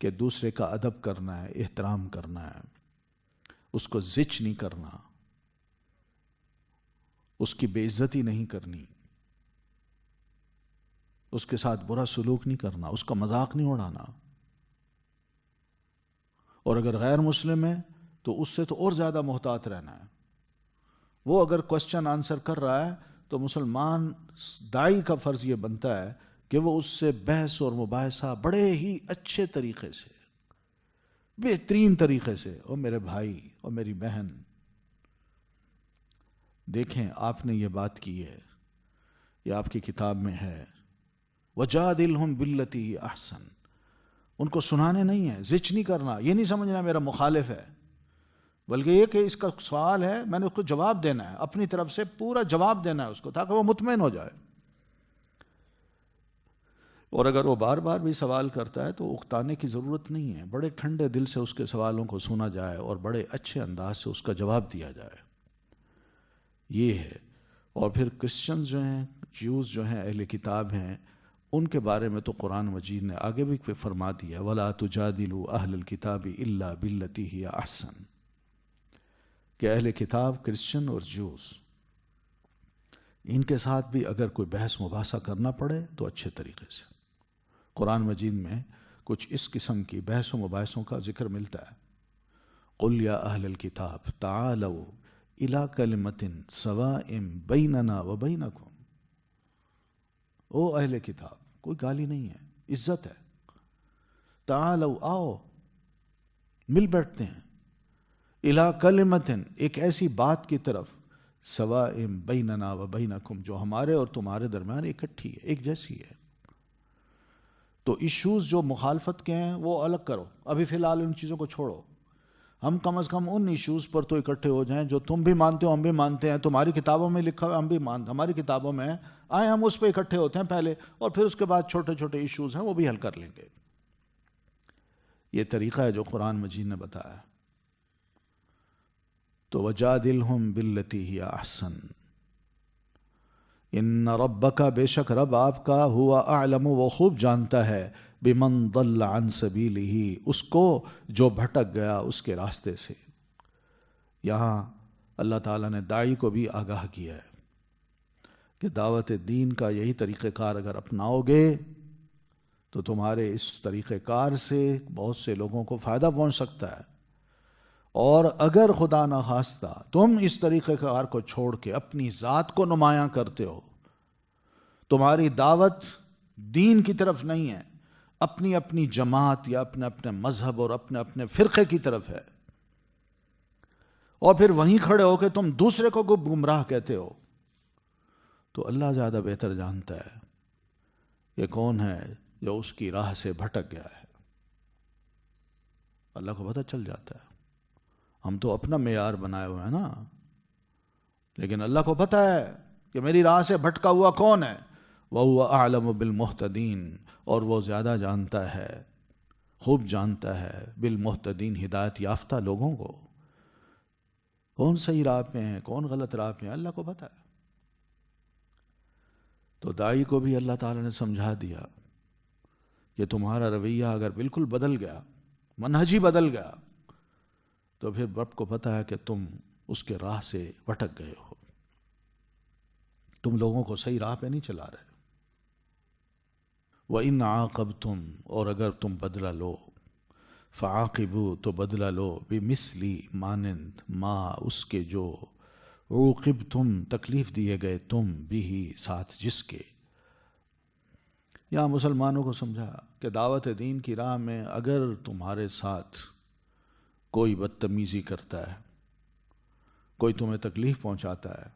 کہ دوسرے کا ادب کرنا ہے، احترام کرنا ہے، اس کو زچ نہیں کرنا، اس کی بے عزتی نہیں کرنی، اس کے ساتھ برا سلوک نہیں کرنا، اس کا مذاق نہیں اڑانا. اور اگر غیر مسلم ہے تو اس سے تو اور زیادہ محتاط رہنا ہے. وہ اگر کوسچن آنسر کر رہا ہے تو مسلمان داعی کا فرض یہ بنتا ہے کہ وہ اس سے بحث اور مباحثہ بڑے ہی اچھے طریقے سے، بہترین طریقے سے. اور میرے بھائی اور میری بہن، دیکھیں آپ نے یہ بات کی ہے، یہ آپ کی کتاب میں ہے، وجادلہم باللتی ہی احسن. ان کو سنانے نہیں ہے، زچ نہیں کرنا، یہ نہیں سمجھنا میرا مخالف ہے، بلکہ یہ کہ اس کا سوال ہے، میں نے اس کو جواب دینا ہے، اپنی طرف سے پورا جواب دینا ہے اس کو، تاکہ وہ مطمئن ہو جائے۔ اور اگر وہ بار بار بھی سوال کرتا ہے تو اکتانے کی ضرورت نہیں ہے، بڑے ٹھنڈے دل سے اس کے سوالوں کو سنا جائے اور بڑے اچھے انداز سے اس کا جواب دیا جائے، یہ ہے۔ اور پھر کرسچنز جو ہیں، جیوز جو ہیں، اہل کتاب ہیں، ان کے بارے میں تو قرآن مجید نے آگے بھی فرما دیا، وَلَا تُجَادِلُوا أَهْلَ الْكِتَابِ إِلَّا بِالَّتِي هِيَ أَحْسَنُ، کہ اہل کتاب کرسچن اور جیوز ان کے ساتھ بھی اگر کوئی بحث مباحثہ کرنا پڑے تو اچھے طریقے سے۔ قرآن مجید میں کچھ اس قسم کی بحث و مباحثوں کا ذکر ملتا ہے۔ قُلْ يَا أَهْلَ الْكِتَابِ تَعَالَوْا إِلَىٰ كَلِمَةٍ سَوَاءٍ بَيْنَنَا وَبَيْنَكُمْ، او اہل کتاب، کوئی گالی نہیں ہے، عزت ہے۔ تعالو، آؤ، مل بیٹھتے ہیں، الی کلمۃ، ایک ایسی بات کی طرف، سواء بیننا و بینکم، جو ہمارے اور تمہارے درمیان اکٹھی ہے، ایک جیسی ہے۔ تو ایشوز جو مخالفت کے ہیں وہ الگ کرو، ابھی فی الحال ان چیزوں کو چھوڑو، ہم کم از کم ان ایشوز پر تو اکٹھے ہو جائیں جو تم بھی مانتے ہو، ہم بھی مانتے ہیں، تمہاری کتابوں میں لکھا ہوا ہم بھی مانتے، ہماری کتابوں میں آئے، ہم اس پہ اکٹھے ہوتے ہیں پہلے، اور پھر اس کے بعد چھوٹے چھوٹے ایشوز ہیں وہ بھی حل کر لیں گے۔ یہ طریقہ ہے جو قرآن مجید نے بتایا۔ تو وَجَادِلْهُمْ بِالَّتِي هِيَ أَحْسَنُ، ان ربک، بے شک رب آپ کا، ہوا اعلم، وہ خوب جانتا ہے، بمن ضل عن سبیلہ، اس کو جو بھٹک گیا اس کے راستے سے۔ یہاں اللہ تعالیٰ نے داعی کو بھی آگاہ کیا ہے کہ دعوت دین کا یہی طریقہ کار اگر اپناؤ گے تو تمہارے اس طریقہ کار سے بہت سے لوگوں کو فائدہ پہنچ سکتا ہے، اور اگر خدا نخواستہ تم اس طریقہ کار کو چھوڑ کے اپنی ذات کو نمایاں کرتے ہو، تمہاری دعوت دین کی طرف نہیں ہے، اپنی اپنی جماعت یا اپنے اپنے مذہب اور اپنے اپنے فرقے کی طرف ہے، اور پھر وہیں کھڑے ہو کے تم دوسرے کو گمراہ کہتے ہو، تو اللہ زیادہ بہتر جانتا ہے یہ کون ہے جو اس کی راہ سے بھٹک گیا ہے۔ اللہ کو پتہ چل جاتا ہے، ہم تو اپنا معیار بنائے ہوئے ہیں نا، لیکن اللہ کو پتہ ہے کہ میری راہ سے بھٹکا ہوا کون ہے۔ وَهُوَ أَعْلَمُ بِالْمُهْتَدِينَ، اور وہ زیادہ جانتا ہے، خوب جانتا ہے، بالمہتدین، ہدایت یافتہ لوگوں کو، کون صحیح راہ پہ ہیں، کون غلط راہ پہ ہیں، اللہ کو پتہ ہے۔ تو داعی کو بھی اللہ تعالیٰ نے سمجھا دیا کہ تمہارا رویہ اگر بالکل بدل گیا، منہج ہی بدل گیا، تو پھر رب کو پتہ ہے کہ تم اس کے راہ سے بھٹک گئے ہو، تم لوگوں کو صحیح راہ پہ نہیں چلا رہے۔ وَإِنْ عَاقَبْتُمْ، اور اگر تم بدلہ لو، فَعَاقِبُوا، تو بدلہ لو، بِمِثْلِ، مانند، ما، اس کے جو، عُوقِبْتُمْ، تکلیف دیے گئے تم، بھی، ساتھ جس کے۔ یہاں مسلمانوں کو سمجھا کہ دعوت دین کی راہ میں اگر تمہارے ساتھ کوئی بدتمیزی کرتا ہے، کوئی تمہیں تکلیف پہنچاتا ہے،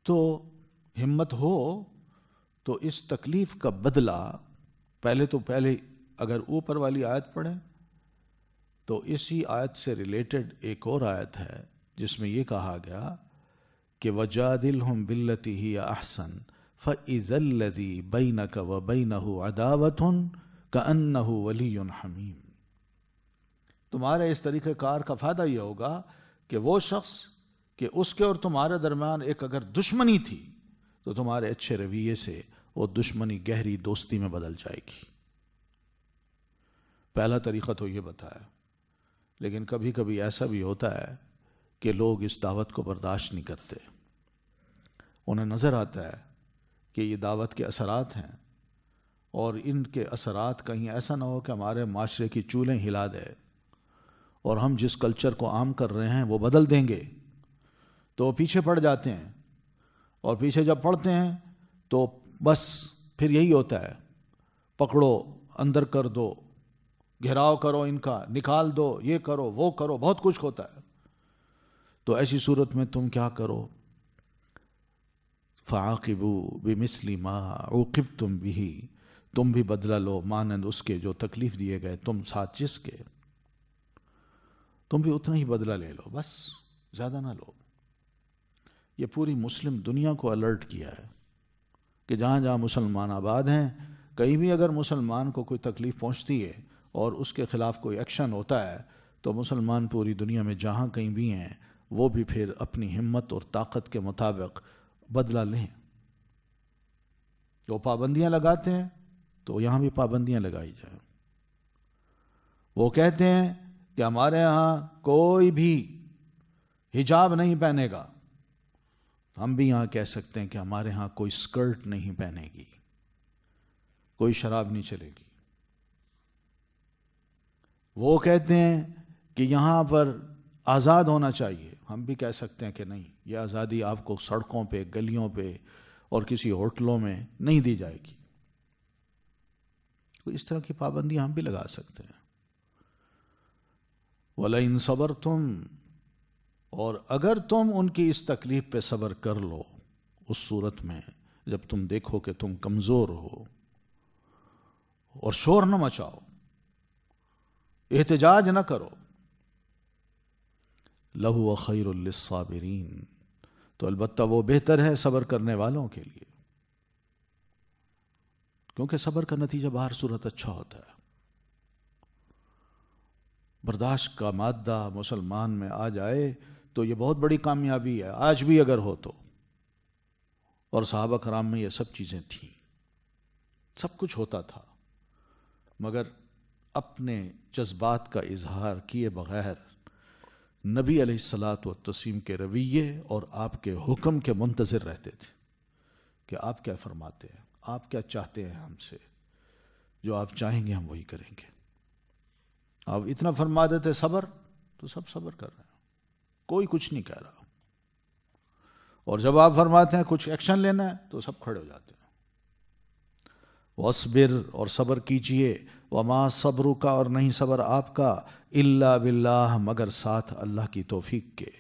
تو ہمت ہو تو اس تکلیف کا بدلہ پہلے اگر اوپر والی آیت پڑھیں تو اسی آیت سے ریلیٹڈ ایک اور آیت ہے جس میں یہ کہا گیا کہ وَجَادِلْهُمْ بِالَّتِي هِيَ أَحْسَنُ فَإِذَا الَّذِي بَيْنَكَ وَبَيْنَهُ عَدَاوَةٌ كَأَنَّهُ وَلِيٌّ حَمِيمٌ۔ تمہارے اس طریقہ کار کا فائدہ یہ ہوگا کہ وہ شخص کہ اس کے اور تمہارے درمیان ایک اگر دشمنی تھی تو تمہارے اچھے رویے سے وہ دشمنی گہری دوستی میں بدل جائے گی۔ پہلا طریقہ تو یہ بتایا، لیکن کبھی کبھی ایسا بھی ہوتا ہے کہ لوگ اس دعوت کو برداشت نہیں کرتے، انہیں نظر آتا ہے کہ یہ دعوت کے اثرات ہیں، اور ان کے اثرات کہیں ایسا نہ ہو کہ ہمارے معاشرے کی چولیں ہلا دے، اور ہم جس کلچر کو عام کر رہے ہیں وہ بدل دیں گے، تو وہ پیچھے پڑ جاتے ہیں، اور پیچھے جب پڑتے ہیں تو بس پھر یہی ہوتا ہے، پکڑو، اندر کر دو، گھیراؤ کرو، ان کا نکال دو، یہ کرو، وہ کرو، بہت کچھ ہوتا ہے۔ تو ایسی صورت میں تم کیا کرو، فَعَاقِبُوا بِمِثْلِ مَا عُوقِبْتُمْ بِهِ، تم بھی بدلہ لو مانند اس کے جو تکلیف دیے گئے تم ساتھ جس کے۔ تم بھی اتنا ہی بدلہ لے لو، بس زیادہ نہ لو۔ یہ پوری مسلم دنیا کو الرٹ کیا ہے کہ جہاں جہاں مسلمان آباد ہیں، کہیں بھی اگر مسلمان کو کوئی تکلیف پہنچتی ہے اور اس کے خلاف کوئی ایکشن ہوتا ہے تو مسلمان پوری دنیا میں جہاں کہیں بھی ہیں وہ بھی پھر اپنی ہمت اور طاقت کے مطابق بدلہ لیں۔ وہ پابندیاں لگاتے ہیں تو یہاں بھی پابندیاں لگائی جائیں۔ وہ کہتے ہیں کہ ہمارے ہاں کوئی بھی حجاب نہیں پہنے گا، ہم بھی یہاں کہہ سکتے ہیں کہ ہمارے ہاں کوئی سکرٹ نہیں پہنے گی، کوئی شراب نہیں چلے گی۔ وہ کہتے ہیں کہ یہاں پر آزاد ہونا چاہیے، ہم بھی کہہ سکتے ہیں کہ نہیں، یہ آزادی آپ کو سڑکوں پہ، گلیوں پہ اور کسی ہوٹلوں میں نہیں دی جائے گی۔ تو اس طرح کی پابندی ہم بھی لگا سکتے ہیں۔ وَلَئِن صَبَرْتُمْ، اور اگر تم ان کی اس تکلیف پہ صبر کر لو، اس صورت میں جب تم دیکھو کہ تم کمزور ہو، اور شور نہ مچاؤ، احتجاج نہ کرو، لَهُوَ خَيْرٌ لِلصَّابِرِينَ، تو البتہ وہ بہتر ہے صبر کرنے والوں کے لیے، کیونکہ صبر کا نتیجہ بہر صورت اچھا ہوتا ہے۔ برداشت کا مادہ مسلمان میں آ جائے تو یہ بہت بڑی کامیابی ہے، آج بھی اگر ہو تو۔ اور صحابہ کرام میں یہ سب چیزیں تھیں، سب کچھ ہوتا تھا، مگر اپنے جذبات کا اظہار کیے بغیر نبی علیہ الصلاۃ والتسلیم کے رویے اور آپ کے حکم کے منتظر رہتے تھے کہ آپ کیا فرماتے ہیں، آپ کیا چاہتے ہیں ہم سے، جو آپ چاہیں گے ہم وہی کریں گے۔ آپ اتنا فرما دیتے صبر، تو سب صبر کر رہے ہیں، کوئی کچھ نہیں کہہ رہا، اور جب آپ فرماتے ہیں کچھ ایکشن لینا ہے تو سب کھڑے ہو جاتے ہیں۔ وَاصْبِرْ، اور صبر کیجئے، وَمَا صَبْرُكَ، اور نہیں صبر آپ کا، إِلَّا بِاللَّهِ، مگر ساتھ اللہ کی توفیق کے۔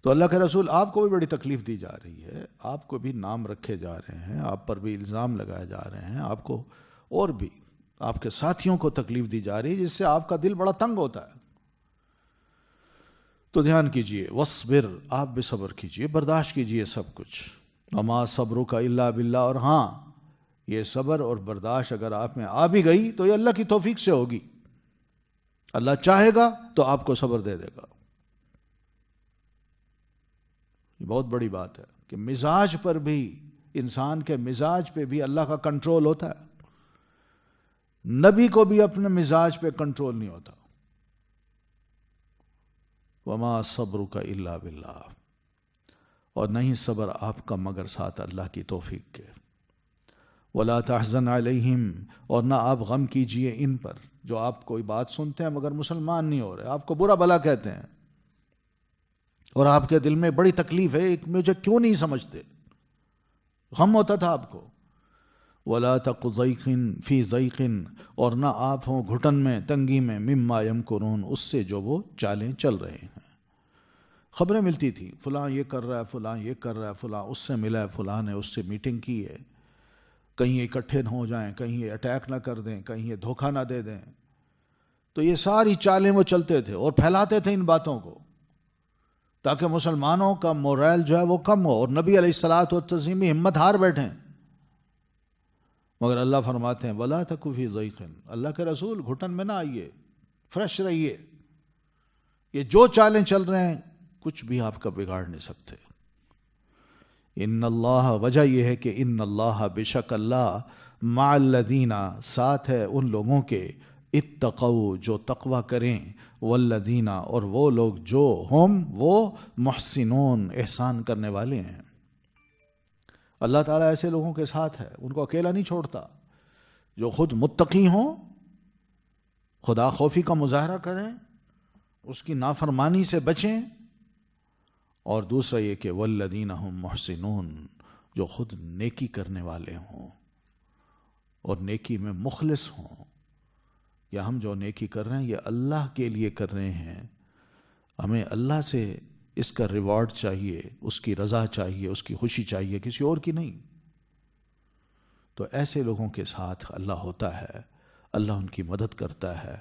تو اللہ کے رسول آپ کو بھی بڑی تکلیف دی جا رہی ہے، آپ کو بھی نام رکھے جا رہے ہیں، آپ پر بھی الزام لگائے جا رہے ہیں، آپ کو اور بھی آپ کے ساتھیوں کو تکلیف دی جا رہی ہے، جس سے آپ کا دل بڑا تنگ ہوتا ہے۔ تو دھیان کیجئے، وَاصْبِرْ، آپ بھی صبر کیجئے، برداشت کیجئے سب کچھ، وَمَا صَبْرُكَ إِلَّا بِاللَّهِ، اور ہاں یہ صبر اور برداشت اگر آپ میں آ بھی گئی تو یہ اللہ کی توفیق سے ہوگی، اللہ چاہے گا تو آپ کو صبر دے دے گا۔ یہ بہت بڑی بات ہے کہ مزاج پر بھی، انسان کے مزاج پہ بھی اللہ کا کنٹرول ہوتا ہے، نبی کو بھی اپنے مزاج پہ کنٹرول نہیں ہوتا۔ وَمَا صَبْرُكَ إِلَّا بِاللَّهِ، اور نہیں صبر آپ کا مگر ساتھ اللہ کی توفیق کے۔ وَلَا تَحْزَنْ عَلَيْهِمْ، اور نہ آپ غم کیجئے ان پر، جو آپ کوئی بات سنتے ہیں مگر مسلمان نہیں ہو رہے، آپ کو برا بھلا کہتے ہیں، اور آپ کے دل میں بڑی تکلیف ہے، مجھے کیوں نہیں سمجھتے، غم ہوتا تھا آپ کو۔ وَلَا تَقُ ضَيْقٍ فِي ضَيْقٍ، اور نہ آپ ہوں گھٹن میں، تنگی میں، مِمَّا يَمْكُرُونَ، اس سے جو وہ چالیں چل رہے ہیں۔ خبریں ملتی تھی، فلاں یہ کر رہا ہے، فلاں یہ کر رہا ہے، فلاں اس سے ملا ہے، فلاں نے اس سے میٹنگ کی ہے، کہیں یہ اکٹھے نہ ہو جائیں، کہیں یہ اٹیک نہ کر دیں، کہیں یہ دھوکہ نہ دے دیں۔ تو یہ ساری چالیں وہ چلتے تھے اور پھیلاتے تھے ان باتوں کو، تاکہ مسلمانوں کا مورائل جو ہے وہ کم ہو، اور نبی علیہ الصلاۃ والتسلیم ہمت ہار بیٹھیں۔ مگر اللہ فرماتے ہیں وَلَا تَكُ فِي ضَيْقٍ، اللہ کے رسول گھٹن میں نہ آئیے، فریش رہیے، یہ جو چالیں چل رہے ہیں کچھ بھی آپ کا بگاڑ نہیں سکتے۔ ان اللہ، وجہ یہ ہے کہ ان اللہ، بے شک اللہ، مع الذین، ساتھ ہے ان لوگوں کے، اتقوا، جو تقوی کریں، والذین، اور وہ لوگ جو ہم وہ محسنون، احسان کرنے والے ہیں۔ اللہ تعالیٰ ایسے لوگوں کے ساتھ ہے، ان کو اکیلا نہیں چھوڑتا، جو خود متقی ہوں، خدا خوفی کا مظاہرہ کریں، اس کی نافرمانی سے بچیں، اور دوسرا یہ کہ والذین ہم محسنون، جو خود نیکی کرنے والے ہوں اور نیکی میں مخلص ہوں۔ یا ہم جو نیکی کر رہے ہیں یہ اللہ کے لیے کر رہے ہیں، ہمیں اللہ سے اس کا ریوارڈ چاہیے، اس کی رضا چاہیے، اس کی خوشی چاہیے، کسی اور کی نہیں۔ تو ایسے لوگوں کے ساتھ اللہ ہوتا ہے، اللہ ان کی مدد کرتا ہے،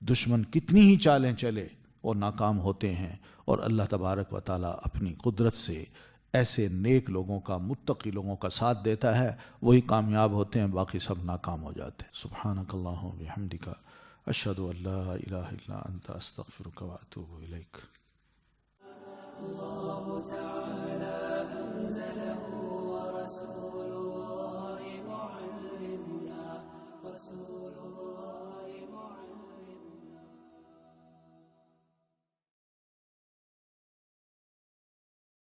دشمن کتنی ہی چالیں چلے وہ ناکام ہوتے ہیں، اور اللہ تبارک و تعالیٰ اپنی قدرت سے ایسے نیک لوگوں کا، متقی لوگوں کا ساتھ دیتا ہے، وہی کامیاب ہوتے ہیں، باقی سب ناکام ہو جاتے ہیں۔ سبحانک اللہم و بحمدک، اشہد ان لا الہ الا انت، استغفرک و اتوب الیک۔ اللہ تعالی